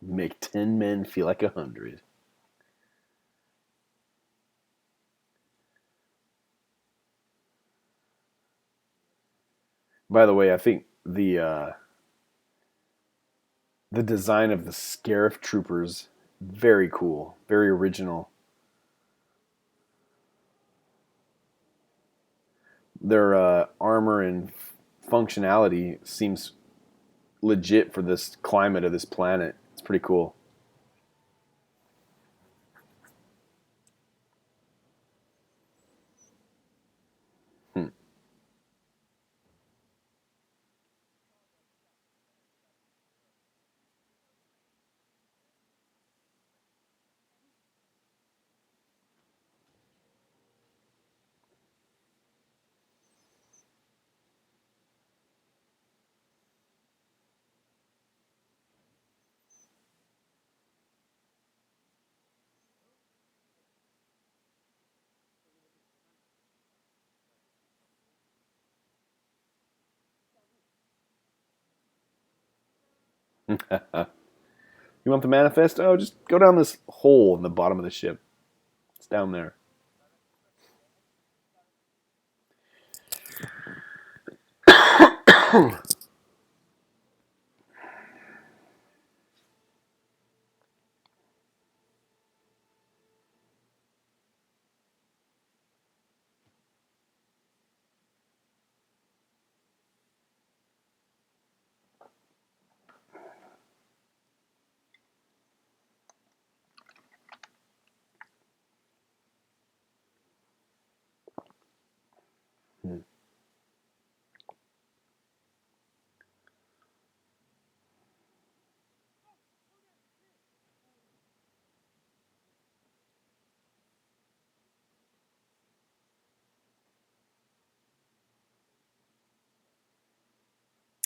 Make 10 men feel like 100. By the way, I think the design of the Scarif troopers very cool, very original. Their armor and functionality seems legit for this climate of this planet. It's pretty cool. Hmm. You want the manifest? Oh, just go down this hole in the bottom of the ship. It's down there.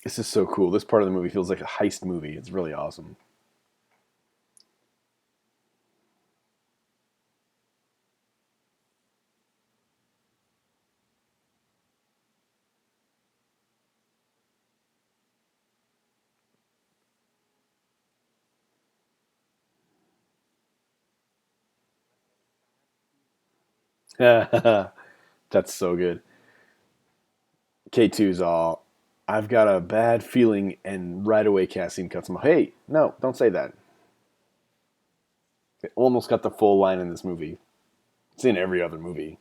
This is so cool. This part of the movie feels like a heist movie. It's really awesome. That's so good. K2's all, I've got a bad feeling, and right away Cassian cuts him off. Hey, no, don't say that. They almost got the full line in this movie. It's in every other movie.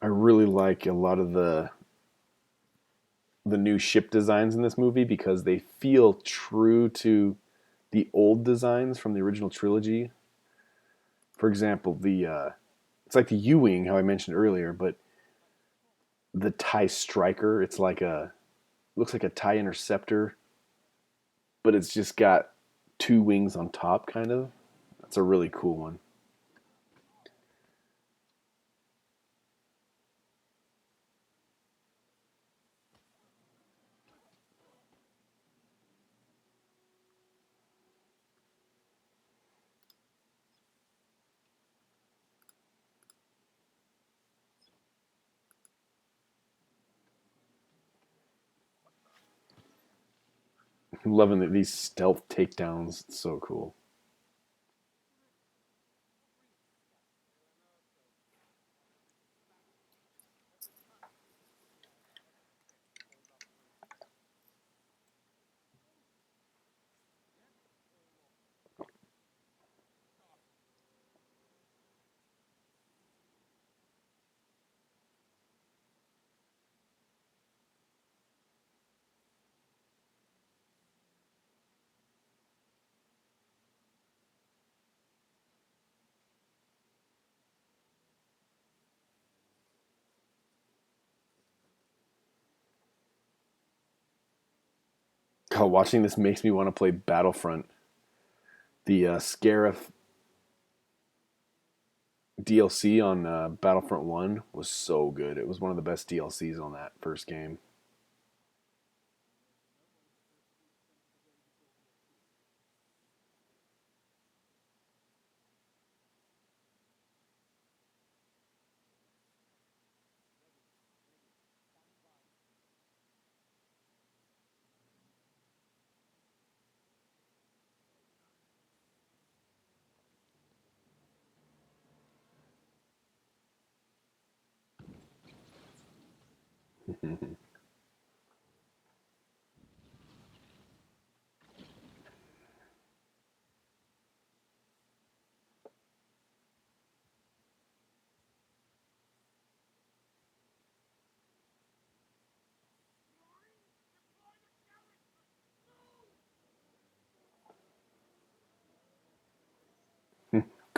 I really like a lot of the new ship designs in this movie because they feel true to the old designs from the original trilogy. For example, the it's like the U-wing, how I mentioned earlier, but the TIE Striker, it's like a looks like a TIE Interceptor, but it's just got two wings on top, kind of. That's a really cool one. I'm loving that these stealth takedowns. It's so cool. God, watching this makes me want to play Battlefront. The Scarif DLC on Battlefront 1 was so good. It was one of the best DLCs on that first game.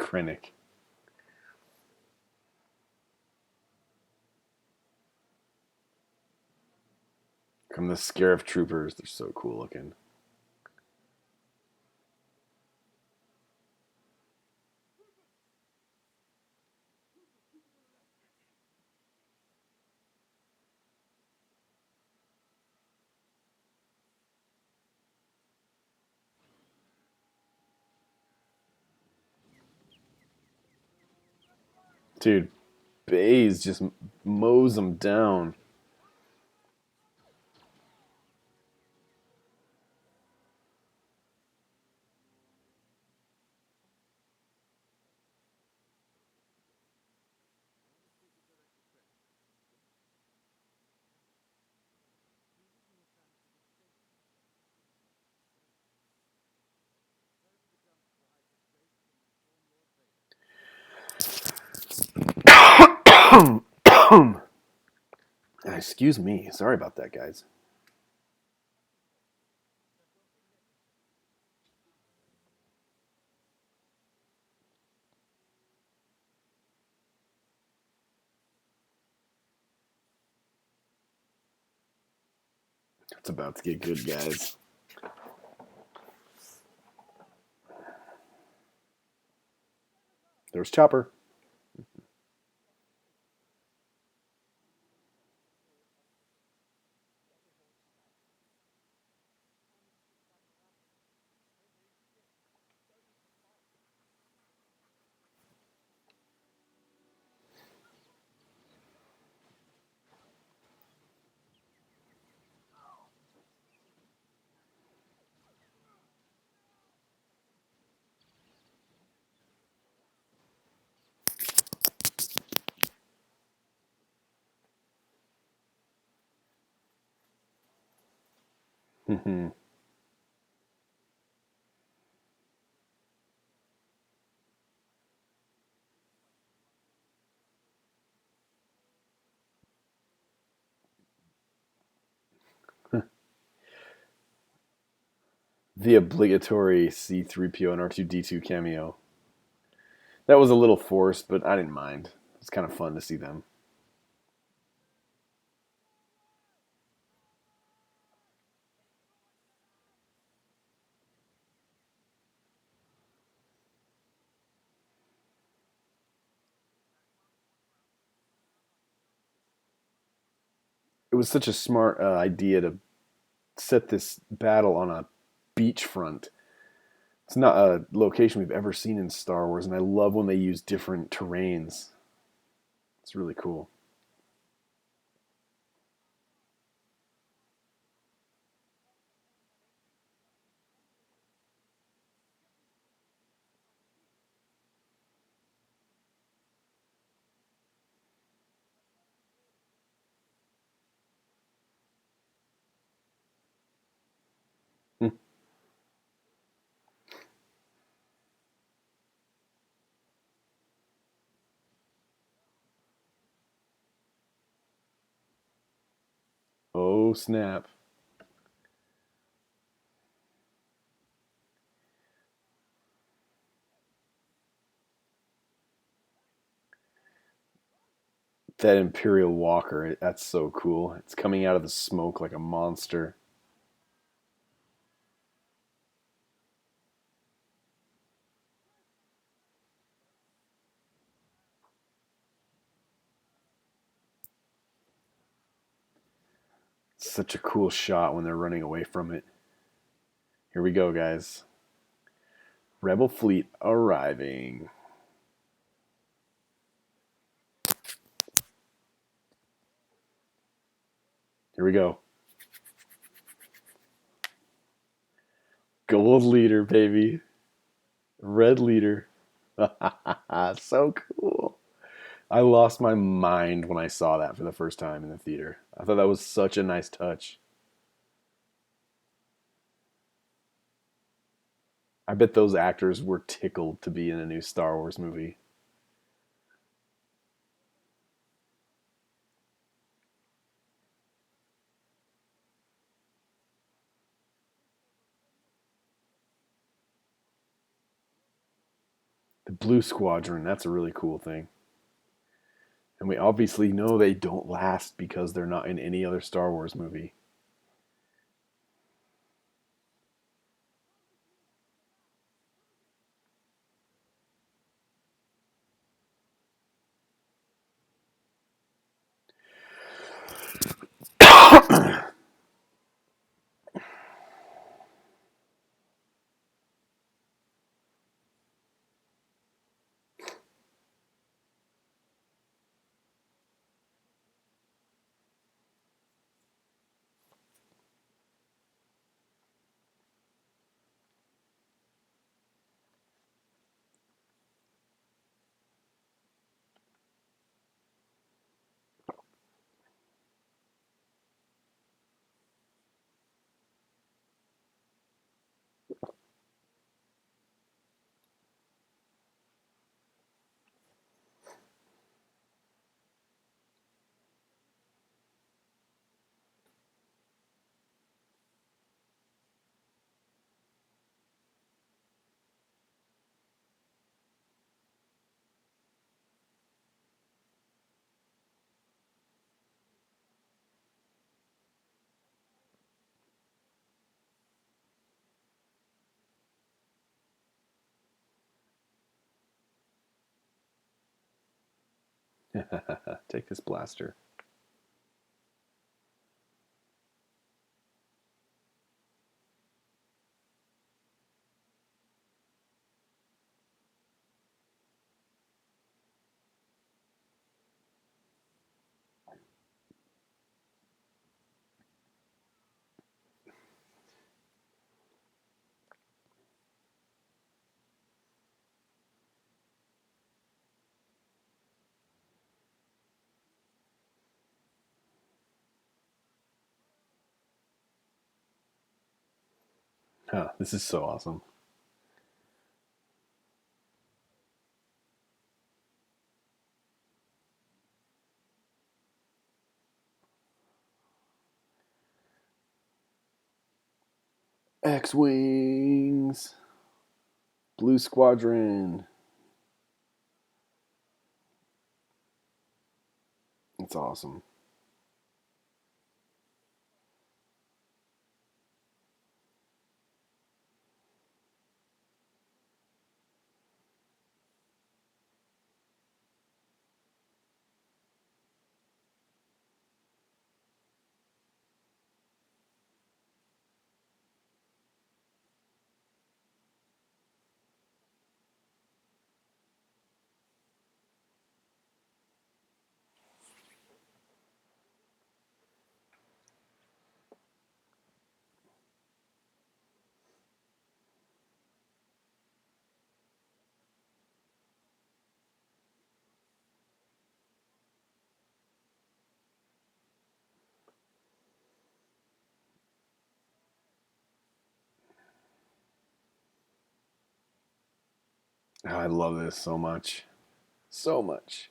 Krennic. Come the Scarif Troopers. They're so cool looking. Dude, Baze just mows them down. Excuse me. Sorry about that, guys. It's about to get good, guys. There's Chopper. The obligatory C3PO and R2D2 cameo. That was a little forced, but I didn't mind. It's kind of fun to see them. It was such a smart idea to set this battle on a beachfront. It's not a location we've ever seen in Star Wars, and I love when they use different terrains. It's really cool. Oh, snap. That Imperial Walker, that's so cool. It's coming out of the smoke like a monster. Such a cool shot when they're running away from it. Here we go, guys. Rebel fleet arriving. Here we go. Gold leader, baby. Red leader. So cool. I lost my mind when I saw that for the first time in the theater. I thought that was such a nice touch. I bet those actors were tickled to be in a new Star Wars movie. The Blue Squadron, that's a really cool thing. And we obviously know they don't last because they're not in any other Star Wars movie. Take this blaster. Huh, this is so awesome. X-Wings. Blue Squadron. It's awesome. Oh, I love this so much. So much.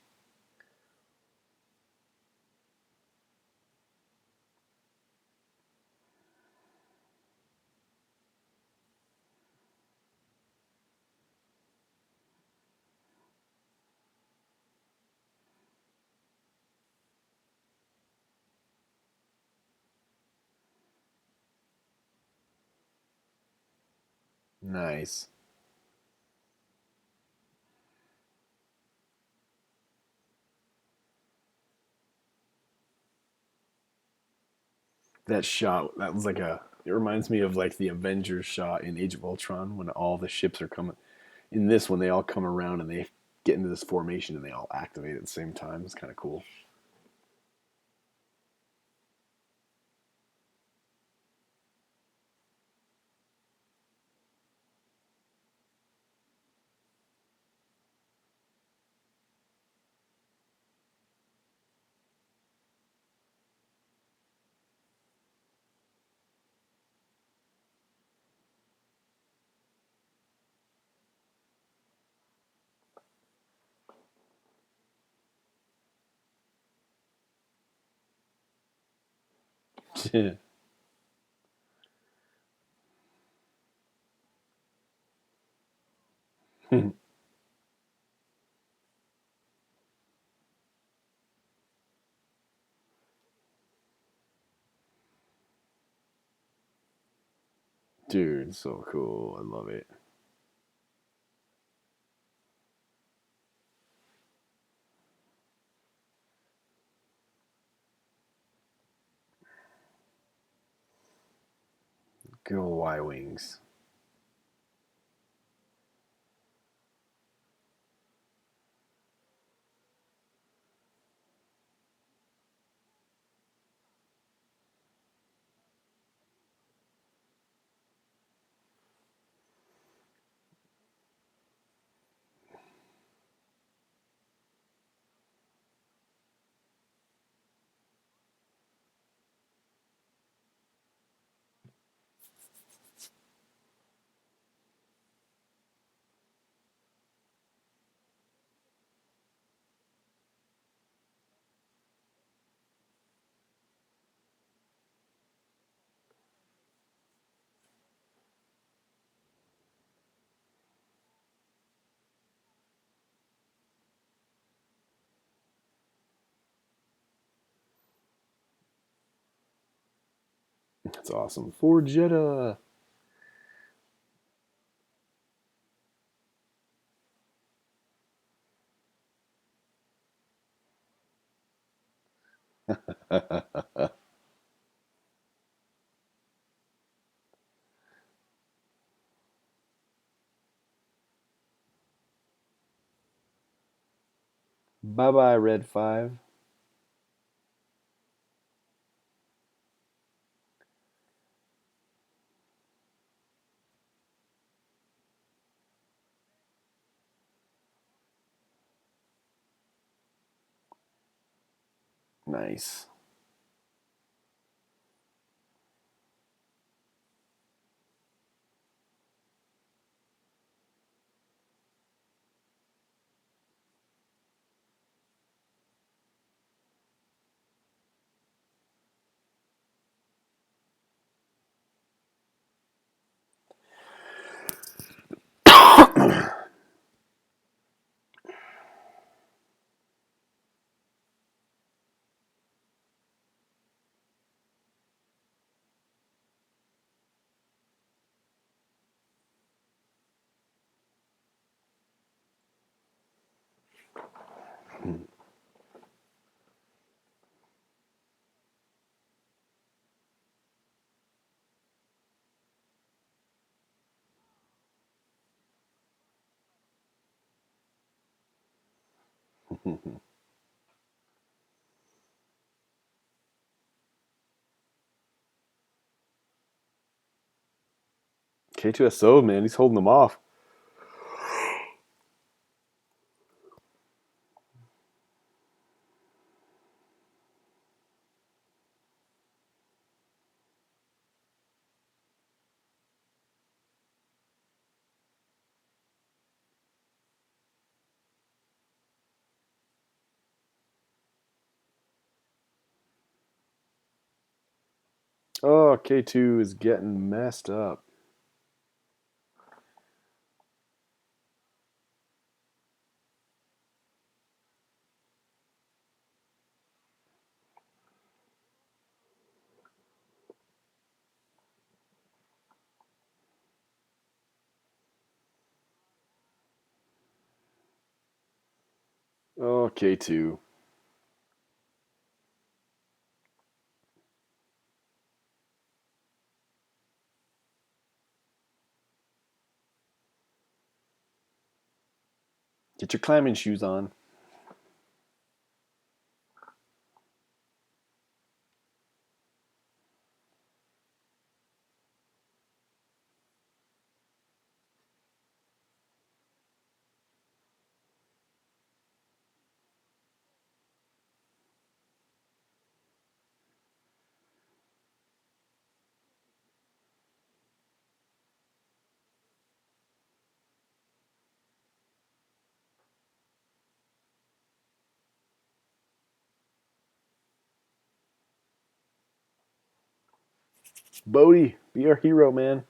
Nice. That shot, that was like a, it reminds me of like the Avengers shot in Age of Ultron when all the ships are coming. In this one, they all come around and they get into this formation and they all activate at the same time. It's kind of cool. Dude, so cool. I love it. Good old Y Wings. That's awesome. For Jetta. Bye bye, Red 5. Nice. K2SO, man, he's holding them off. Oh, K2 is getting messed up. Oh, K2. Get your climbing shoes on. Bodie, be our hero, man.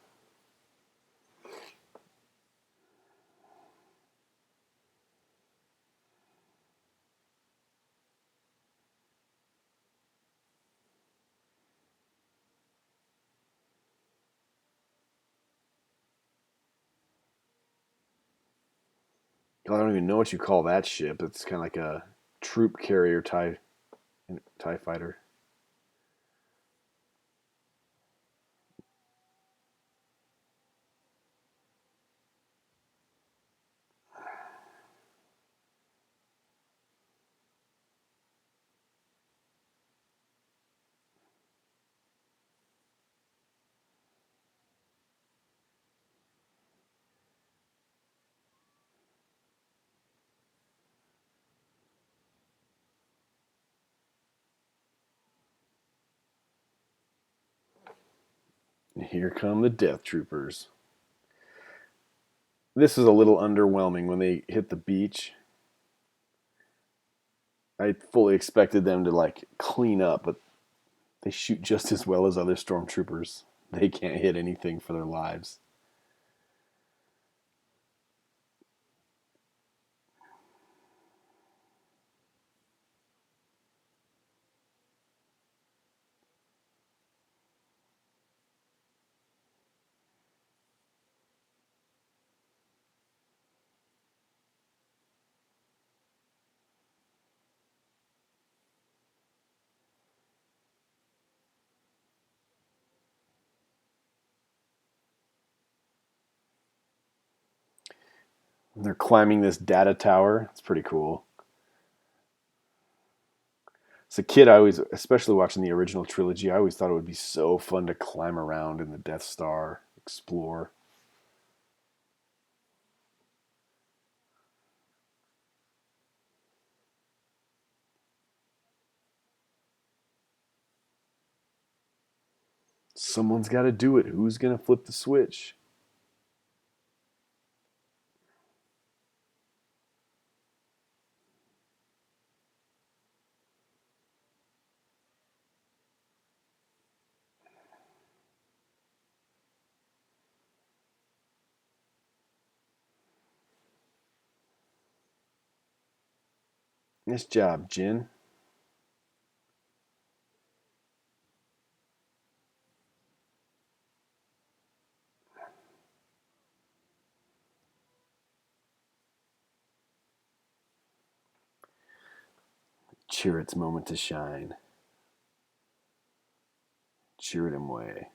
I don't even know what you call that ship. It's kind of like a troop carrier TIE fighter. And here come the Death Troopers. This is a little underwhelming when they hit the beach. I fully expected them to like clean up, but they shoot just as well as other stormtroopers. They can't hit anything for their lives. And they're climbing this data tower. It's pretty cool. As a kid, I always, especially watching the original trilogy, I always thought it would be so fun to climb around in the Death Star, explore. Someone's got to do it. Who's going to flip the switch? Nice job, Jin. Chirrut's moment to shine. Chirrut him way.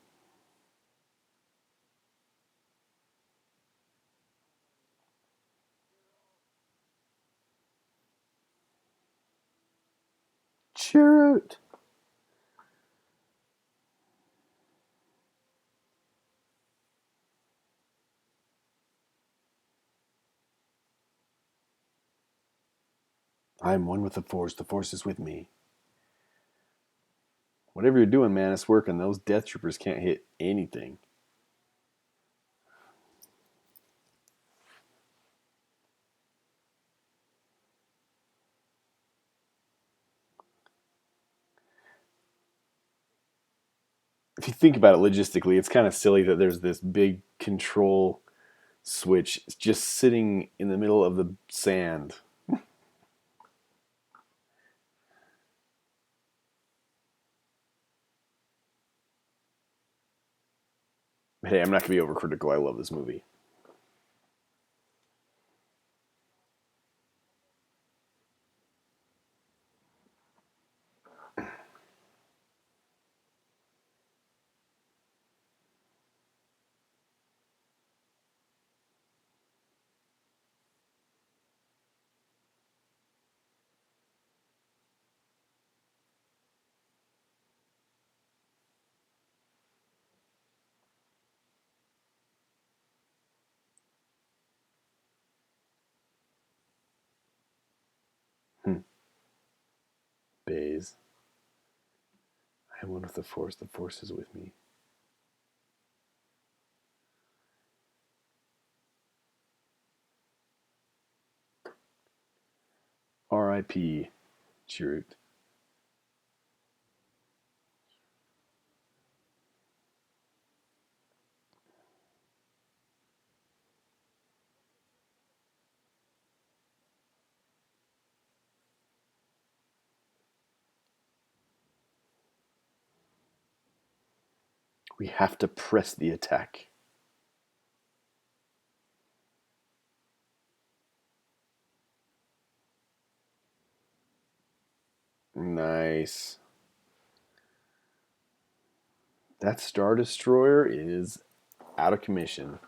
Chirrut! I am one with the Force. The Force is with me. Whatever you're doing, man, it's working. Those Death Troopers can't hit anything. If you think about it logistically, it's kind of silly that there's this big control switch just sitting in the middle of the sand. Hey, I'm not going to be overcritical. I love this movie. Hmm. Bays. I am one with the Force. The Force is with me. R.I.P. Chirrut. We have to press the attack. Nice. That Star Destroyer is out of commission.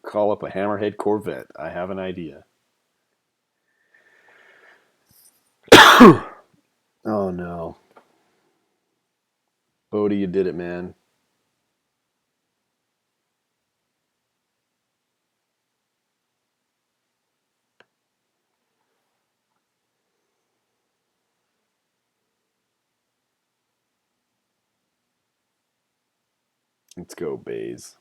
Call up a Hammerhead Corvette. I have an idea. Oh no. Bodie, you did it, man. Let's go, Bays.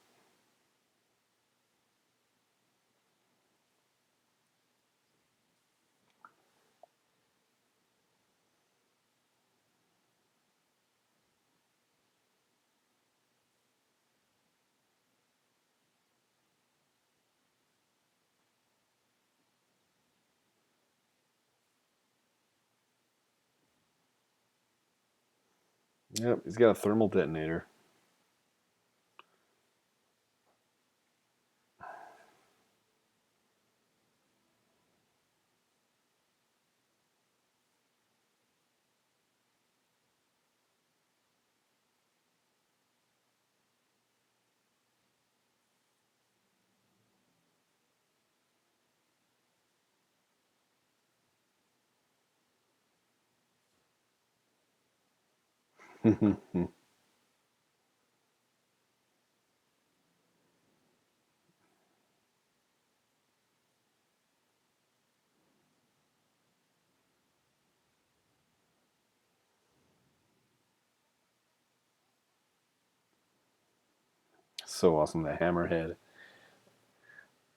Yep, he's got a thermal detonator. So awesome, the Hammerhead.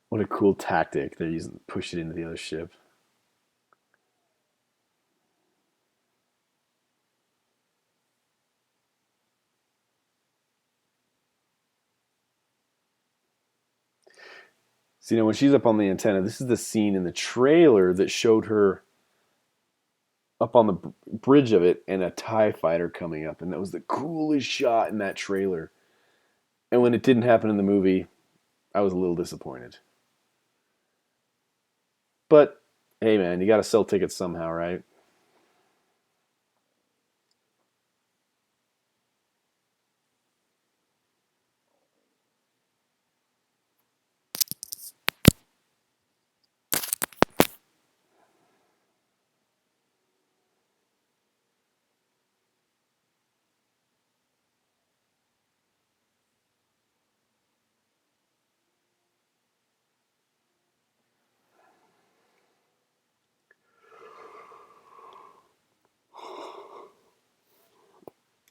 What a cool tactic they're using. Push it into the other ship. So, when she's up on the antenna, this is the scene in the trailer that showed her up on the bridge of it and a TIE fighter coming up. And that was the coolest shot in that trailer. And when it didn't happen in the movie, I was a little disappointed. But hey, man, you got to sell tickets somehow, right?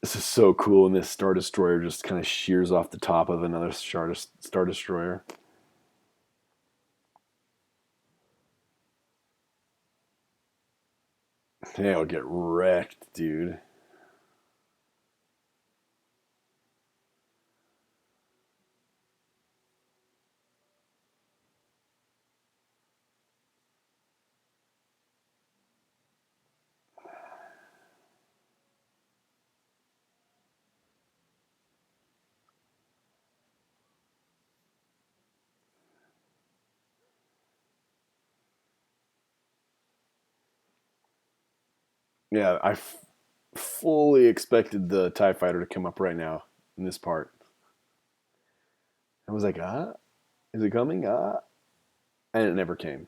This is so cool. And this Star Destroyer just kind of shears off the top of another Star Destroyer. Yeah, I'll get wrecked, dude. Yeah, fully expected the TIE fighter to come up right now in this part. I was like, is it coming? And it never came.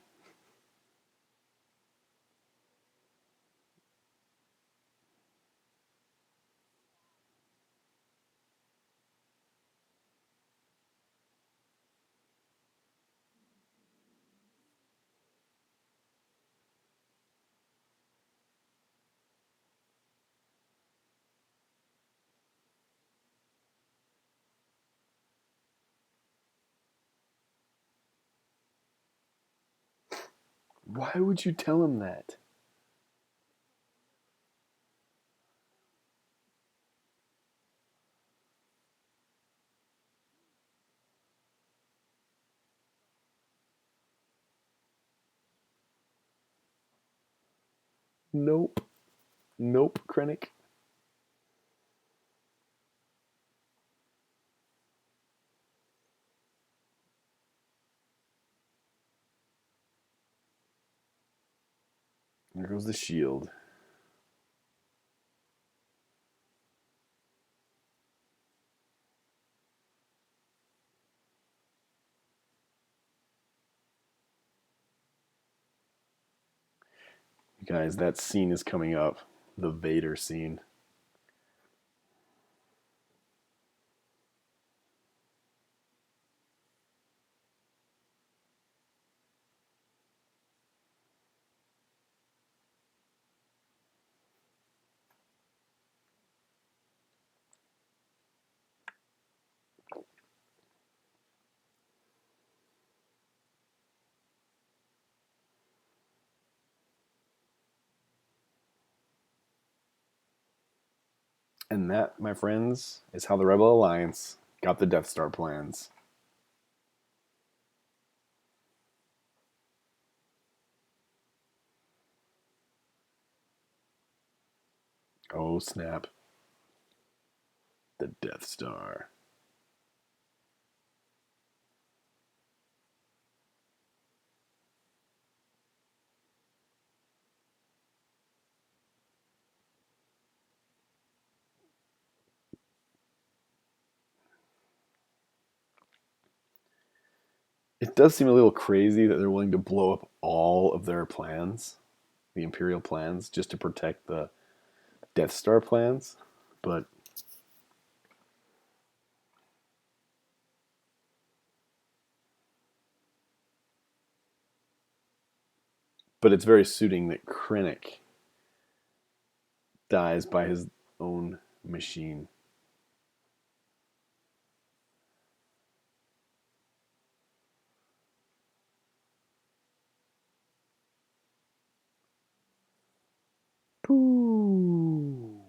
Why would you tell him that? Nope. Nope, Krennic. There goes the shield. You guys, that scene is coming up. The Vader scene. And that, my friends, is how the Rebel Alliance got the Death Star plans. Oh, snap. The Death Star. It does seem a little crazy that they're willing to blow up all of their plans, the Imperial plans, just to protect the Death Star plans. But it's very suiting that Krennic dies by his own machine. Ooh.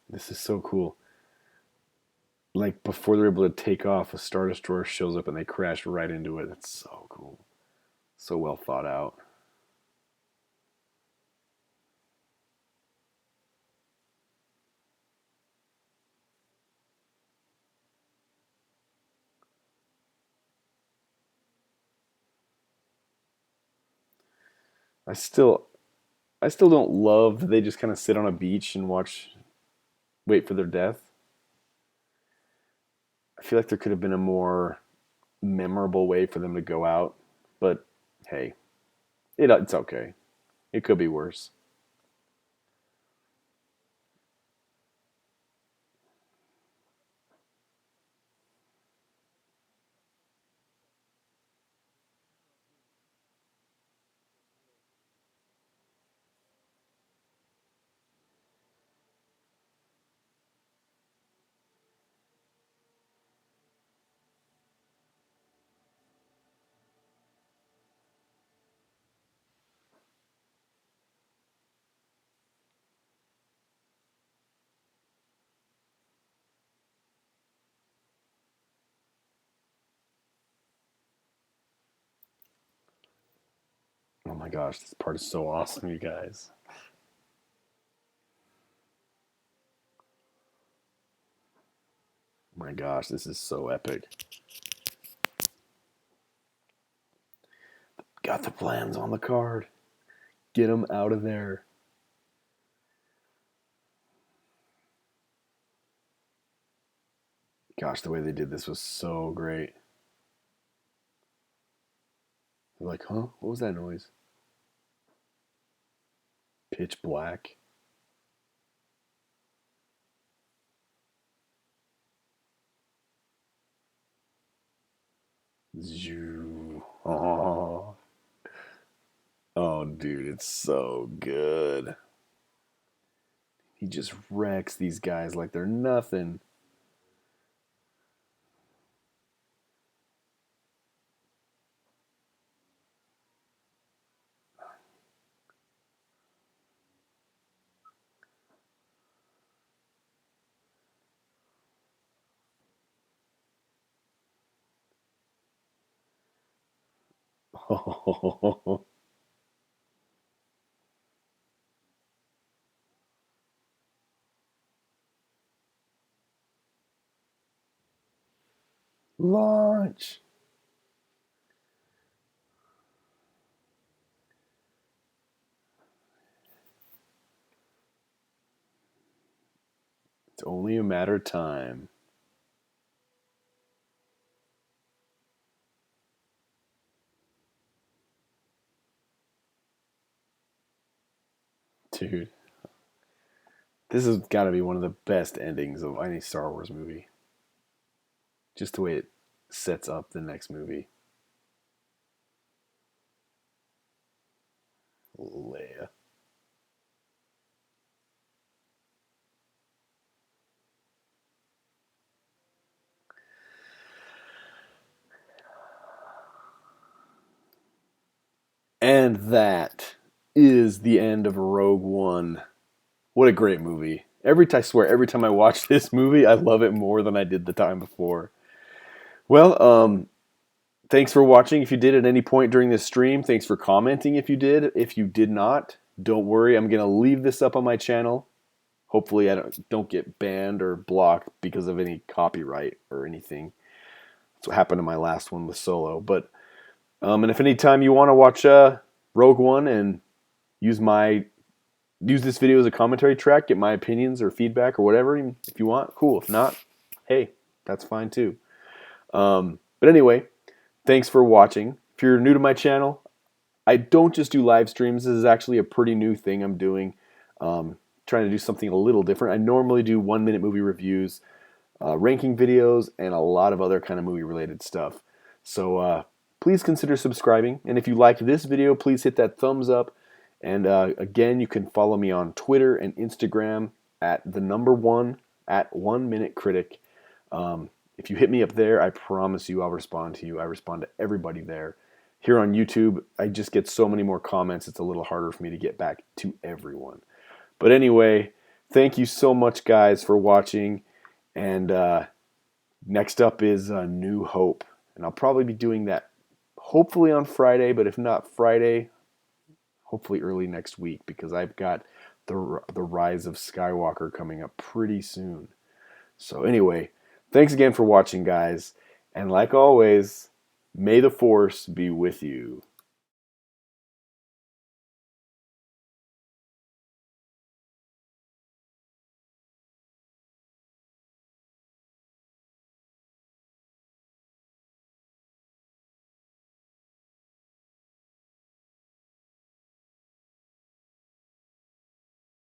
This is so cool. Like before they're able to take off, a Star Destroyer shows up and they crash right into it. That's so cool. So well thought out. I still I still don't love that they just kind of sit on a beach and wait for their death. I feel like there could have been a more memorable way for them to go out, but hey, it's okay. It could be worse. Oh my gosh, this part is so awesome, you guys. Oh my gosh, this is so epic. Got the plans on the card. Get them out of there. Gosh, the way they did this was so great. They're like, huh? What was that noise? Pitch black. Zoo. Oh. Oh, dude, it's so good. He just wrecks these guys like they're nothing. Oh. Launch. It's only a matter of time. Dude, this has got to be one of the best endings of any Star Wars movie. Just the way it sets up the next movie. Leia. And that is the end of Rogue One. What a great movie. I swear, every time I watch this movie, I love it more than I did the time before. Well, thanks for watching. If you did at any point during this stream, thanks for commenting if you did. If you did not, don't worry. I'm going to leave this up on my channel. Hopefully I don't get banned or blocked because of any copyright or anything. That's what happened to my last one with Solo. But and if any time you want to watch Rogue One and use this video as a commentary track, get my opinions or feedback or whatever, if you want, cool. If not, hey, that's fine too. But anyway, thanks for watching. If you're new to my channel, I don't just do live streams. This is actually a pretty new thing I'm doing. Trying to do something a little different. I normally do 1-minute movie reviews, ranking videos, and a lot of other kind of movie related stuff. So please consider subscribing. And if you like this video, please hit that thumbs up. And again, you can follow me on Twitter and Instagram at at 1 Minute Critic. If you hit me up there, I promise you I'll respond to you. I respond to everybody there. Here on YouTube, I just get so many more comments, it's a little harder for me to get back to everyone. But anyway, thank you so much, guys, for watching. And next up is New Hope. And I'll probably be doing that hopefully on Friday, but if not Friday, hopefully early next week, because I've got the Rise of Skywalker coming up pretty soon. So anyway, thanks again for watching, guys. And like always, may the Force be with you.